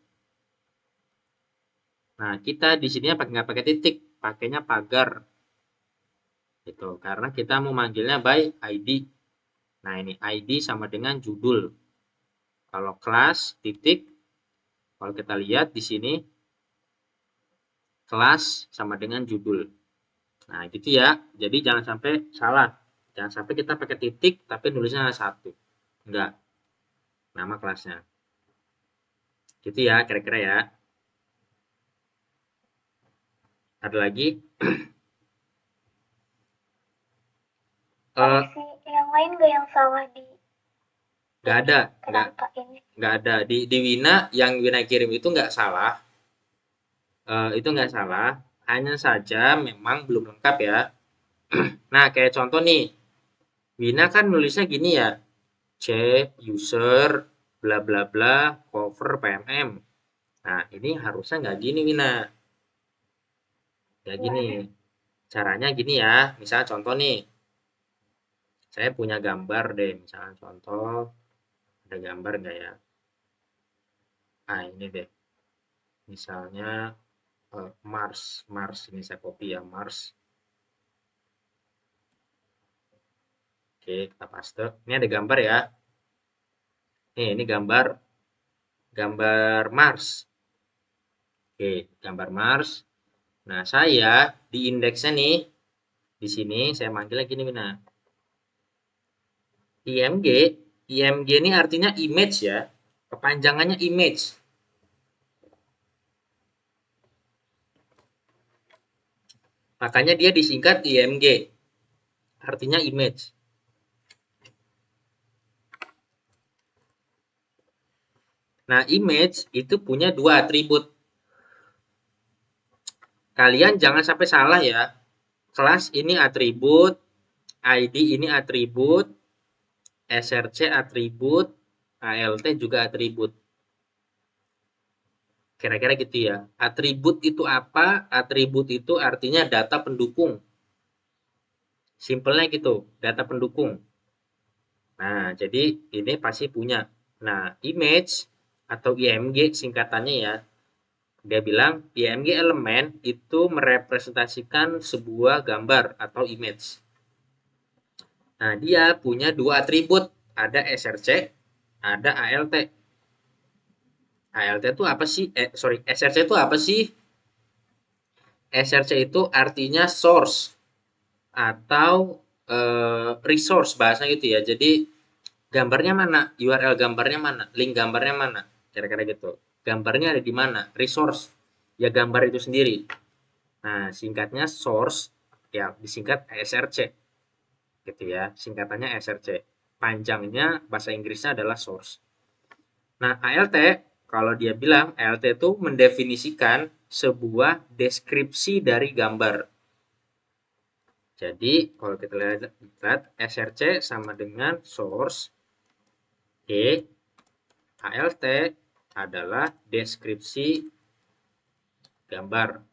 Nah, kita di sini nggak pakai titik, pakainya pagar, gitu. Karena kita mau manggilnya by ID. Nah, ini ID sama dengan judul. Kalau kelas titik, kalau kita lihat di sini kelas sama dengan judul. Nah, gitu ya. Jadi jangan sampai salah. Jangan sampai kita pakai titik tapi nulisnya satu. Enggak, nama kelasnya. Gitu ya, kira-kira ya. Ada lagi? Opsi yang lain gak yang salah di Nggak ini ada, kerangka ini? nggak ada. Di Wina, yang Wina kirim itu nggak salah. Itu nggak salah. Hanya saja memang belum lengkap ya. Nah, kayak contoh nih, Wina kan nulisnya gini ya, C, user, bla bla bla, cover, PMM. Nah, ini harusnya nggak gini Wina. Nggak gini. Gimana? Caranya gini ya, misalnya contoh nih, saya punya gambar deh, misalnya contoh, ada gambar nggak ya? Ah, ini deh, misalnya Mars, Mars ini saya copy ya, Mars. Oke, kita paste. Ini ada gambar ya. Nih, ini gambar gambar Mars. Oke, gambar Mars. Nah, saya di indeksnya nih, di sini saya manggilnya gini, Mina. IMG, IMG ini artinya image ya. Kepanjangannya image. Makanya dia disingkat IMG. Artinya image. Nah, image itu punya dua atribut. Kalian jangan sampai salah ya. Kelas ini atribut, ID ini atribut, SRC atribut, ALT juga atribut. Kira-kira gitu ya. Atribut itu apa? Atribut itu artinya data pendukung. Simpelnya gitu, data pendukung. Nah, jadi ini pasti punya. Nah, image atau IMG singkatannya ya. Dia bilang IMG elemen itu merepresentasikan sebuah gambar atau image. Nah, dia punya dua atribut. Ada SRC, ada ALT. ALT itu apa sih? SRC itu apa sih? SRC itu artinya source atau resource bahasa gitu ya. Jadi gambarnya mana? URL gambarnya mana? Link gambarnya mana? Kira-kira gitu. Gambarnya ada di mana? Resource. Ya gambar itu sendiri. Nah, singkatnya source ya disingkat SRC gitu ya. Singkatannya SRC. Panjangnya bahasa Inggrisnya adalah source. Nah, ALT kalau dia bilang ALT itu mendefinisikan sebuah deskripsi dari gambar. Jadi, kalau kita lihat SRC sama dengan source, ALT adalah deskripsi gambar.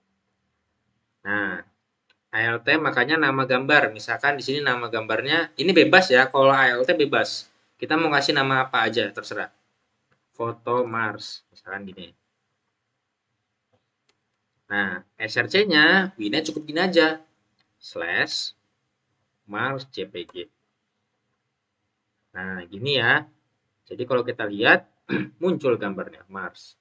Nah, ALT makanya nama gambar. Misalkan di sini nama gambarnya, ini bebas ya, kalau ALT bebas. Kita mau kasih nama apa aja, terserah. Foto Mars, misalkan gini. Nah, SRC-nya, Wina cukup gini aja. Slash Mars JPG. Nah, gini ya. Jadi kalau kita lihat, muncul gambarnya Mars.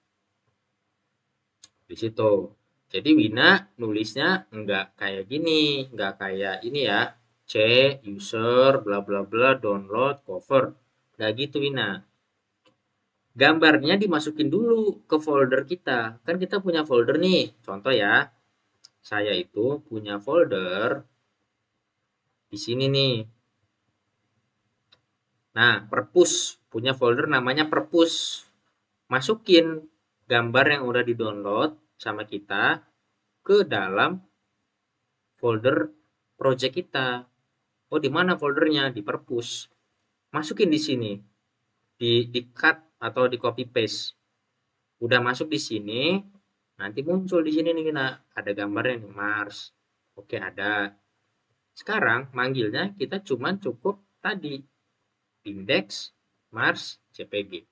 Di situ. Jadi Wina nulisnya nggak kayak gini, nggak kayak ini ya. C, user, bla bla bla, download, cover. Nggak gitu Wina. Gambarnya dimasukin dulu ke folder kita. Kan kita punya folder nih. Contoh ya, saya itu punya folder di sini nih. Nah, perpus. Punya folder namanya perpus. Masukin gambar yang udah di-download sama kita ke dalam folder project kita. Oh, di mana foldernya? Di perpus. Masukin di sini, di cut atau di copy paste. Udah masuk di sini, nanti muncul di sini nih, nah, ada gambarnya nih Mars. Oke, ada. Sekarang manggilnya kita cuman cukup tadi index Mars JPG.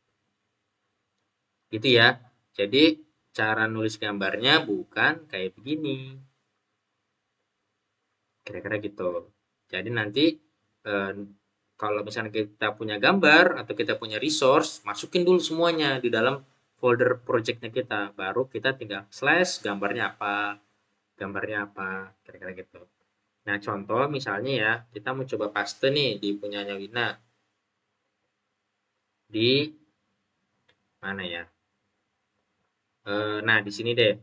Gitu ya. Jadi cara nulis gambarnya bukan kayak begini. Kira-kira gitu. Jadi nanti eh, kalau misalnya kita punya gambar atau kita punya resource, masukin dulu semuanya di dalam folder projectnya kita. Baru kita tinggal slash gambarnya apa, kira-kira gitu. Nah, contoh misalnya ya, kita mau coba paste nih di punyanya Wina. Di mana ya? Nah, di sini deh.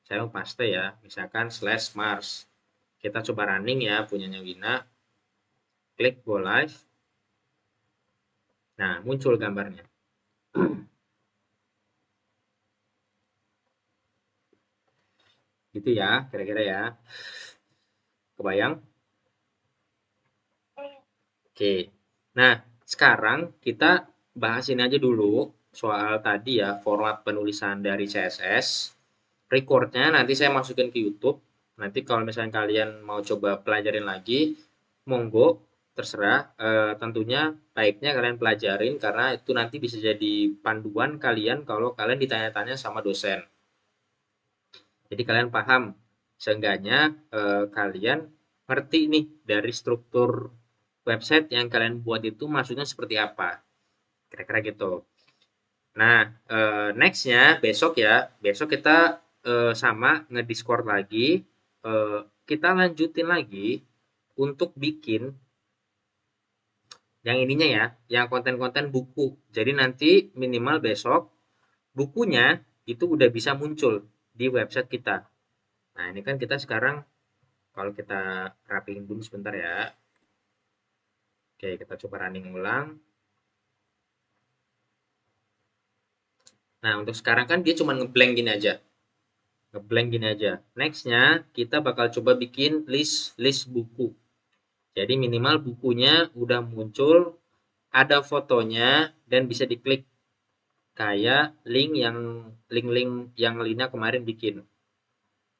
Saya mau paste ya, misalkan /Mars. Kita coba running ya, punyanya Wina. Klik go live. Nah, muncul gambarnya. Gitu ya, kira-kira ya. Kebayang? Oke. Nah, sekarang kita bahas ini aja dulu soal tadi ya, format penulisan dari CSS. Recordnya nanti saya masukin ke YouTube. Nanti kalau misalnya kalian mau coba pelajarin lagi, monggo, terserah. Tentunya baiknya kalian pelajarin karena itu nanti bisa jadi panduan kalian kalau kalian ditanya-tanya sama dosen. Jadi kalian paham, seenggaknya kalian ngerti nih dari struktur website yang kalian buat itu maksudnya seperti apa. Kira-kira gitu. Nah, nextnya besok ya, besok kita sama ngediscord lagi, kita lanjutin lagi untuk bikin yang ininya ya, yang konten-konten buku. Jadi nanti minimal besok bukunya itu udah bisa muncul di website kita. Nah, ini kan kita sekarang kalau kita rapiin dulu sebentar ya. Oke, kita coba running ulang. Nah, untuk sekarang kan dia cuma ngeblank gini aja. Ngeblank gini aja. Nextnya kita bakal coba bikin list buku. Jadi minimal bukunya udah muncul, ada fotonya dan bisa diklik kayak link-link yang Lina kemarin bikin.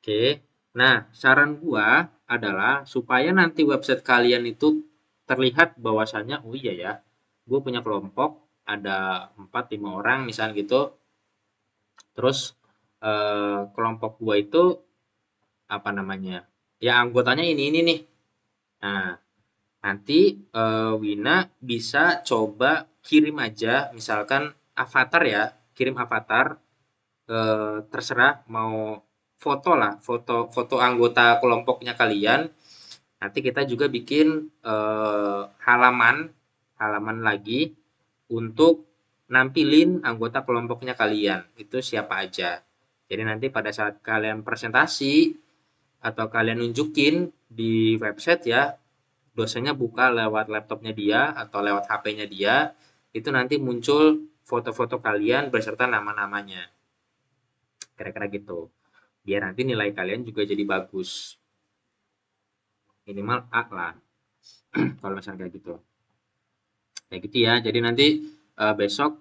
Oke. Nah, saran gua adalah supaya nanti website kalian itu terlihat bahwasannya oh iya ya, gue punya kelompok ada 4-5 orang misalnya gitu. Terus kelompok gua itu apa namanya? Ya anggotanya ini nih. Nah, nanti Wina bisa coba kirim aja misalkan avatar ya, kirim avatar, terserah mau foto lah, foto anggota kelompoknya kalian. Nanti kita juga bikin halaman halaman lagi untuk nampilin anggota kelompoknya kalian. Itu siapa aja. Jadi nanti pada saat kalian presentasi atau kalian nunjukin di website ya, dosennya buka lewat laptopnya dia atau lewat HP-nya dia, itu nanti muncul foto-foto kalian beserta nama-namanya. Kira-kira gitu. Biar nanti nilai kalian juga jadi bagus. Minimal A lah. Kalau misalnya kayak gitu. Kayak gitu ya. Jadi nanti besok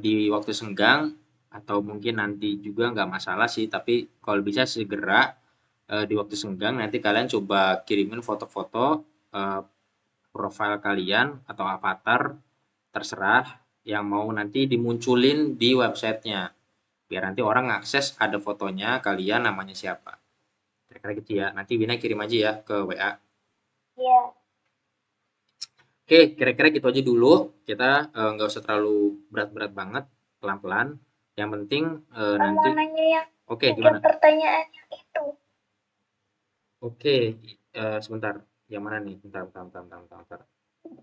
di waktu senggang atau mungkin nanti juga nggak masalah sih. Tapi kalau bisa segera di waktu senggang nanti kalian coba kirimin foto-foto eh, profil kalian atau avatar terserah yang mau nanti dimunculin di websitenya. Biar nanti orang ngakses ada fotonya kalian namanya siapa. Kira-kira gitu ya. Nanti Wina kirim aja ya ke WA. Iya. Oke, kira-kira gitu aja dulu. Kita nggak usah terlalu berat-berat banget, pelan-pelan. Yang penting Mau nanti, nanya yang oke 3 gimana? pertanyaan yang itu. Oke, sebentar. Yang mana nih? Bentar, bentar, bentar, bentar, bentar, bentar.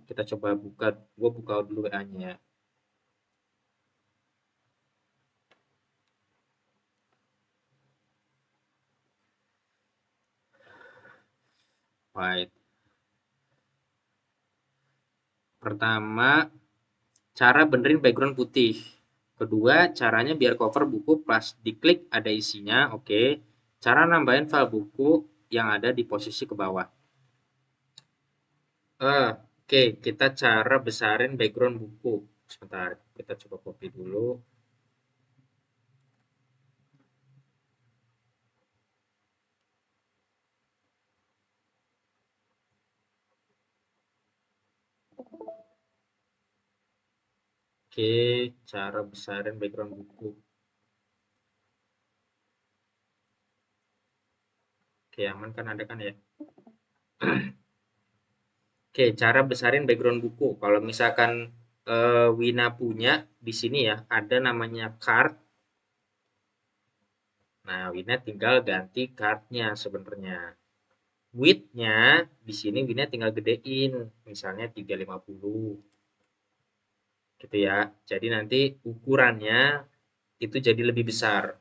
Kita coba buka, gue buka dulu WA-nya ya. Baik. Pertama, cara benerin background putih. Kedua, caranya biar cover buku pas diklik ada isinya. Oke. Cara nambahin file buku yang ada di posisi ke bawah. Oke, kita cara besarin background buku. Sebentar, kita coba copy dulu. Oke, cara besarin background buku. Oke, aman kan ada kan ya? Oke, cara besarin background buku. Kalau misalkan Wina punya di sini ya, ada namanya card. Nah, Wina tinggal ganti cardnya sebenarnya. Width-nya di sini Wina tinggal gedein, misalnya 350 gitu ya. Jadi nanti ukurannya itu jadi lebih besar.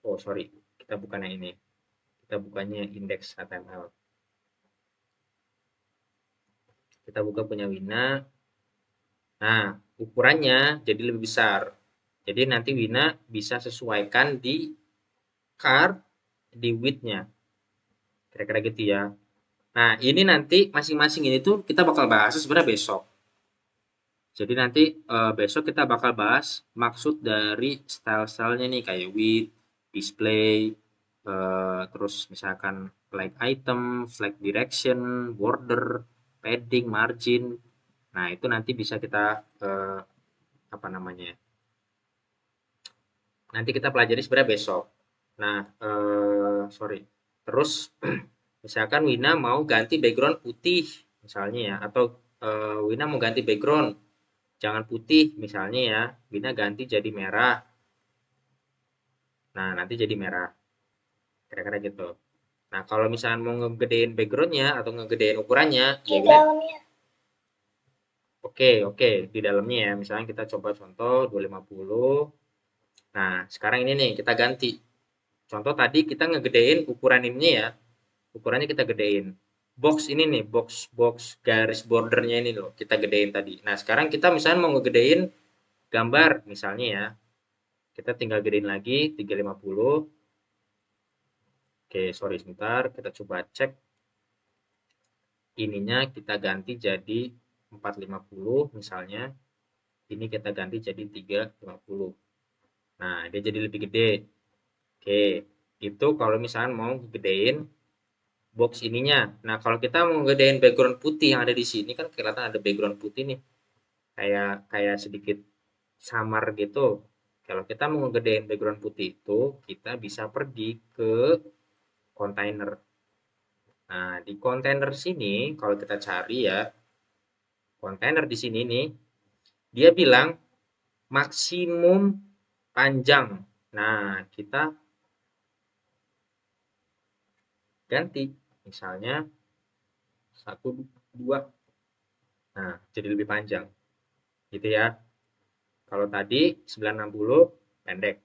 Oh, sorry. Kita bukan yang ini. Kita bukannya index HTML. Kita buka punya Wina. Nah, ukurannya jadi lebih besar. Jadi nanti Wina bisa sesuaikan di card, di width-nya. Kira-kira gitu ya. Nah, ini nanti masing-masing ini tuh kita bakal bahas sebenarnya besok. Jadi nanti besok kita bakal bahas maksud dari style-stylenya nih kayak width, display, terus misalkan flag item, flag direction, border, padding, margin. Nah, itu nanti bisa kita apa namanya? Nanti kita pelajari sebenarnya besok. Nah, sorry. Terus misalkan Wina mau ganti background putih misalnya ya, atau Wina mau ganti background jangan putih misalnya ya, Wina ganti jadi merah. Nah, nanti jadi merah. Kira-kira gitu. Nah, kalau misalnya mau ngegedein backgroundnya atau ngegedein ukurannya, Di ya Wina, dalamnya. oke, oke, di dalamnya ya. Misalnya kita coba contoh 250. Nah, sekarang ini nih, kita ganti. Contoh tadi kita ngegedein ukuran ininya ya. Ukurannya kita gedein. Box ini nih, box garis bordernya ini loh, kita gedein tadi. Nah, sekarang kita misalnya mau ngegedein gambar misalnya ya. Kita tinggal gedein lagi 350. Oke, sorry sebentar, kita coba cek. Ininya kita ganti jadi 450 misalnya. Ini kita ganti jadi 350. Nah, dia jadi lebih gede. Oke, itu kalau misalnya mau gedein box ininya. Nah, kalau kita mau gedein background putih yang ada di sini kan kelihatan ada background putih nih. Kayak kayak sedikit samar gitu. Kalau kita mau ngegedein background putih itu, kita bisa pergi ke kontainer. Nah, di kontainer sini kalau kita cari ya, kontainer di sini nih, dia bilang maksimum panjang. Nah, kita ganti. Misalnya 1, 2. Nah, jadi lebih panjang. Gitu ya. Kalau tadi 960 pendek.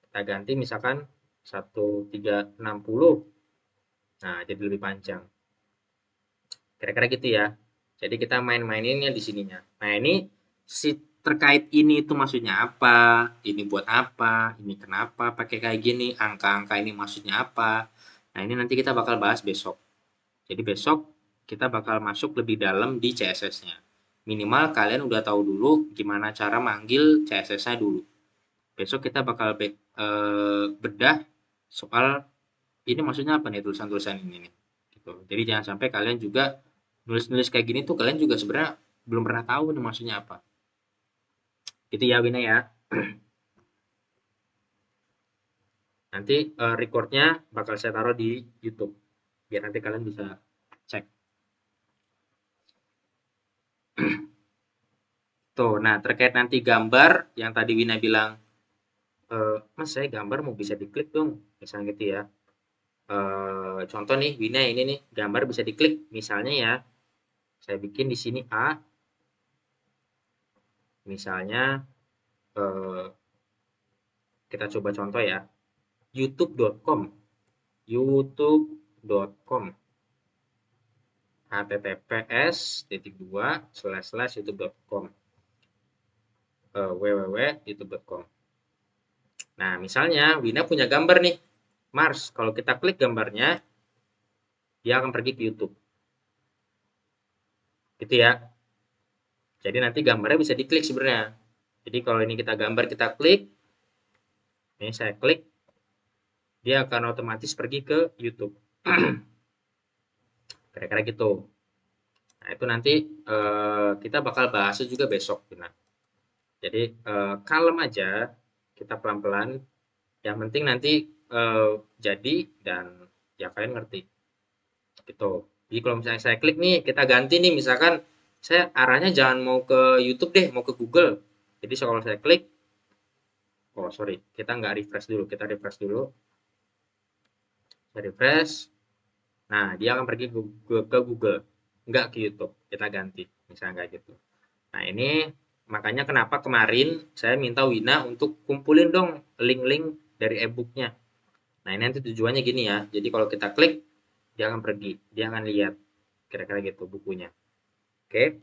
Kita ganti misalkan 1360. Nah, jadi lebih panjang. Kira-kira gitu ya. Jadi kita main-maininnya di sininya. Nah, ini si terkait ini itu maksudnya apa, ini buat apa, ini kenapa pakai kayak gini, angka-angka ini maksudnya apa. Nah, ini nanti kita bakal bahas besok. Jadi besok kita bakal masuk lebih dalam di CSS-nya. Minimal kalian udah tahu dulu gimana cara manggil CSS-nya dulu. Besok kita bakal bedah soal ini maksudnya apa nih tulisan-tulisan ini nih. Gitu. Jadi jangan sampai kalian juga nulis-nulis kayak gini tuh kalian juga sebenarnya belum pernah tahu nih maksudnya apa. Gitu ya Wina ya. Nanti recordnya bakal saya taruh di YouTube biar nanti kalian bisa cek. Tuh, nah terkait nanti gambar yang tadi Wina bilang, Mas saya gambar mau bisa diklik dong, misalnya gitu ya. Contoh nih Wina ini nih gambar bisa diklik, misalnya ya, saya bikin di sini A, misalnya eh, kita coba contoh ya, youtube.com, youtube.com, https://youtube.com, www.youtube.com. Nah, misalnya Wina punya gambar nih, Mars. Kalau kita klik gambarnya, dia akan pergi ke YouTube. Gitu ya. Jadi nanti gambarnya bisa diklik sebenarnya. Jadi kalau ini kita gambar, kita klik, ini saya klik, dia akan otomatis pergi ke YouTube. Kira-kira gitu. Nah, itu nanti kita bakal bahasnya juga besok. Nah, jadi kalem aja, kita pelan-pelan. Yang penting nanti jadi dan ya kalian ngerti. Gitu. Jadi kalau misalnya saya klik nih, kita ganti nih, misalkan saya arahnya jangan mau ke YouTube deh, mau ke Google. Jadi kalau saya klik, oh sorry, kita nggak refresh dulu, kita refresh dulu. Saya refresh, nah dia akan pergi ke Google, nggak ke YouTube. Kita ganti, misalnya kayak gitu. Nah ini makanya kenapa kemarin saya minta Wina untuk kumpulin dong link-link dari e-booknya. Nah, ini nanti tujuannya gini ya. Jadi kalau kita klik, dia akan pergi, dia akan lihat kira-kira gitu bukunya. Oke,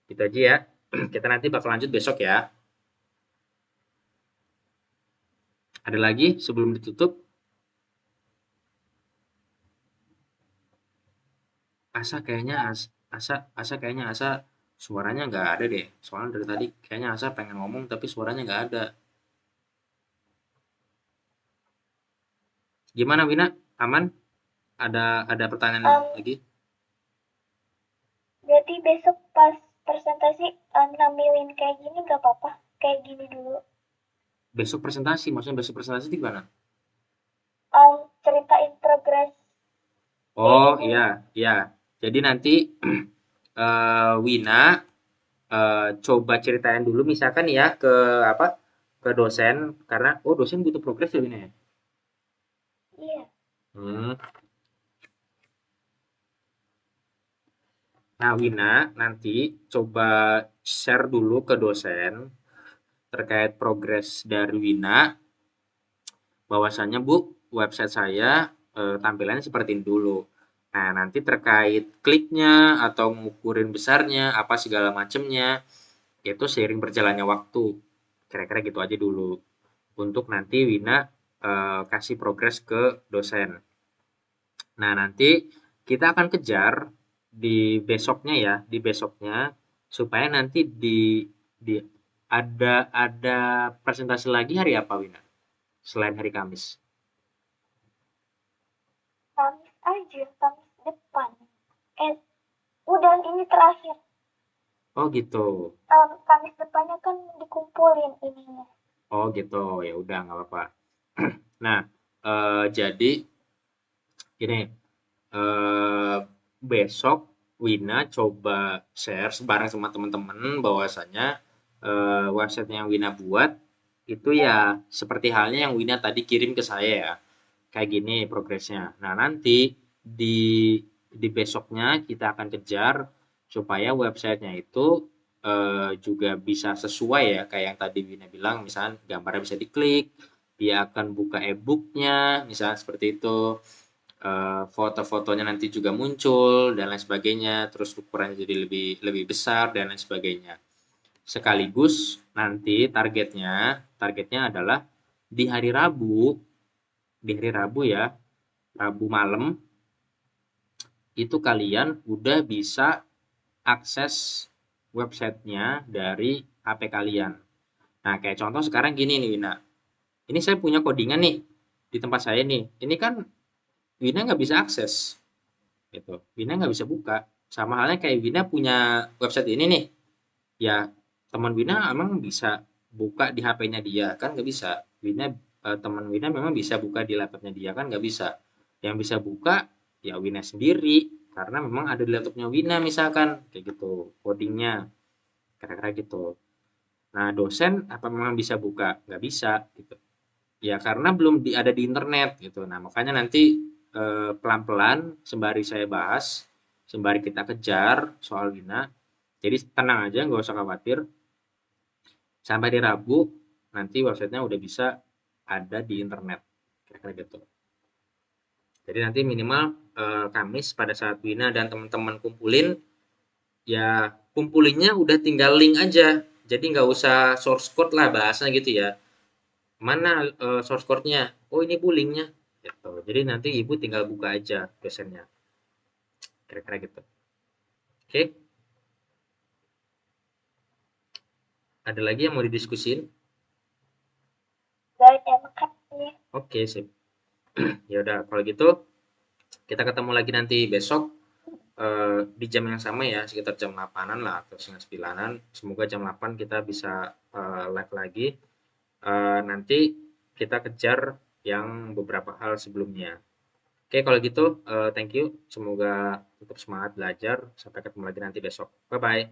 itu aja ya. Kita nanti bakal lanjut besok ya. Ada lagi sebelum ditutup? Asa kayaknya Asa kayaknya Asa suaranya nggak ada deh. Soalnya dari tadi kayaknya Asa pengen ngomong tapi suaranya nggak ada. Gimana Wina? Aman? Ada pertanyaan Um, lagi? Berarti besok pas presentasi nampilin kayak gini gak apa-apa? Kayak gini dulu. Besok presentasi, maksudnya besok presentasi di mana? Ceritain progres kayak Oh gini. iya, iya. Jadi nanti Wina coba ceritain dulu misalkan ya ke apa? Ke dosen karena oh dosen butuh progres ya Wina ya. Iya. Hmm. Nah, Wina nanti coba share dulu ke dosen terkait progres dari Wina bahwasannya Bu, website saya tampilannya seperti ini dulu. Nah, nanti terkait kliknya atau ngukurin besarnya, apa segala macamnya, itu seiring berjalannya waktu. Kira-kira gitu aja dulu. Untuk nanti Wina kasih progres ke dosen. Nah, nanti kita akan kejar di besoknya ya, di besoknya supaya nanti di ada presentasi lagi hari apa Wina? Selain hari Kamis. Kamis aja, Kamis depan. Eh, udah ini terakhir. Oh gitu. Kamis depannya kan dikumpulin ininya. Oh gitu. Ya udah nggak apa-apa. Nah, jadi gini, besok Wina coba share bareng sama teman-teman bahwasanya website yang Wina buat itu ya seperti halnya yang Wina tadi kirim ke saya ya. Kayak gini progresnya. Nah, nanti di besoknya kita akan kejar supaya websitenya itu juga bisa sesuai ya kayak yang tadi Wina bilang, misalnya gambarnya bisa diklik, dia akan buka e-booknya, misalnya seperti itu. Foto-fotonya nanti juga muncul dan lain sebagainya, terus ukurannya jadi lebih lebih besar dan lain sebagainya. Sekaligus nanti targetnya adalah di hari Rabu, ya, Rabu malam itu kalian udah bisa akses websitenya dari HP kalian. Nah, kayak contoh sekarang gini nih Wina. Ini saya punya codingan nih di tempat saya nih. Ini kan Wina nggak bisa akses gitu. Wina nggak bisa buka. Sama halnya kayak Wina punya website ini nih. Ya, teman Wina emang bisa buka di HP-nya dia kan nggak bisa. Teman Wina memang bisa buka di laptopnya dia kan nggak bisa. Yang bisa buka ya Wina sendiri karena memang ada di laptopnya Wina misalkan kayak gitu codingnya kira-kira gitu. Nah, dosen apa memang bisa buka? Nggak bisa gitu. Ya karena belum ada di internet gitu. Nah, makanya nanti pelan-pelan sembari saya bahas, sembari kita kejar soal Wina. Jadi tenang aja, nggak usah khawatir. Sampai di Rabu nanti websitenya udah bisa ada di internet. Kira-kira gitu. Jadi nanti minimal Kamis pada saat Wina dan teman-teman kumpulin, ya kumpulinnya udah tinggal link aja. Jadi nggak usah source code lah bahasanya gitu ya. Mana source code-nya? Oh ini bu linknya. Gitu. Jadi nanti ibu tinggal buka aja dosennya. Kira-kira gitu. Oke, ada lagi yang mau didiskusin? Gak ada makanya. Oke, sip. Ya udah kalau gitu kita ketemu lagi nanti besok di jam yang sama ya, sekitar jam 8-an lah atau setengah 9-an. Semoga jam 8 kita bisa live lagi. Nanti kita kejar yang beberapa hal sebelumnya. Oke, kalau gitu thank you. Semoga tetap semangat belajar. Sampai ketemu lagi nanti besok. Bye bye.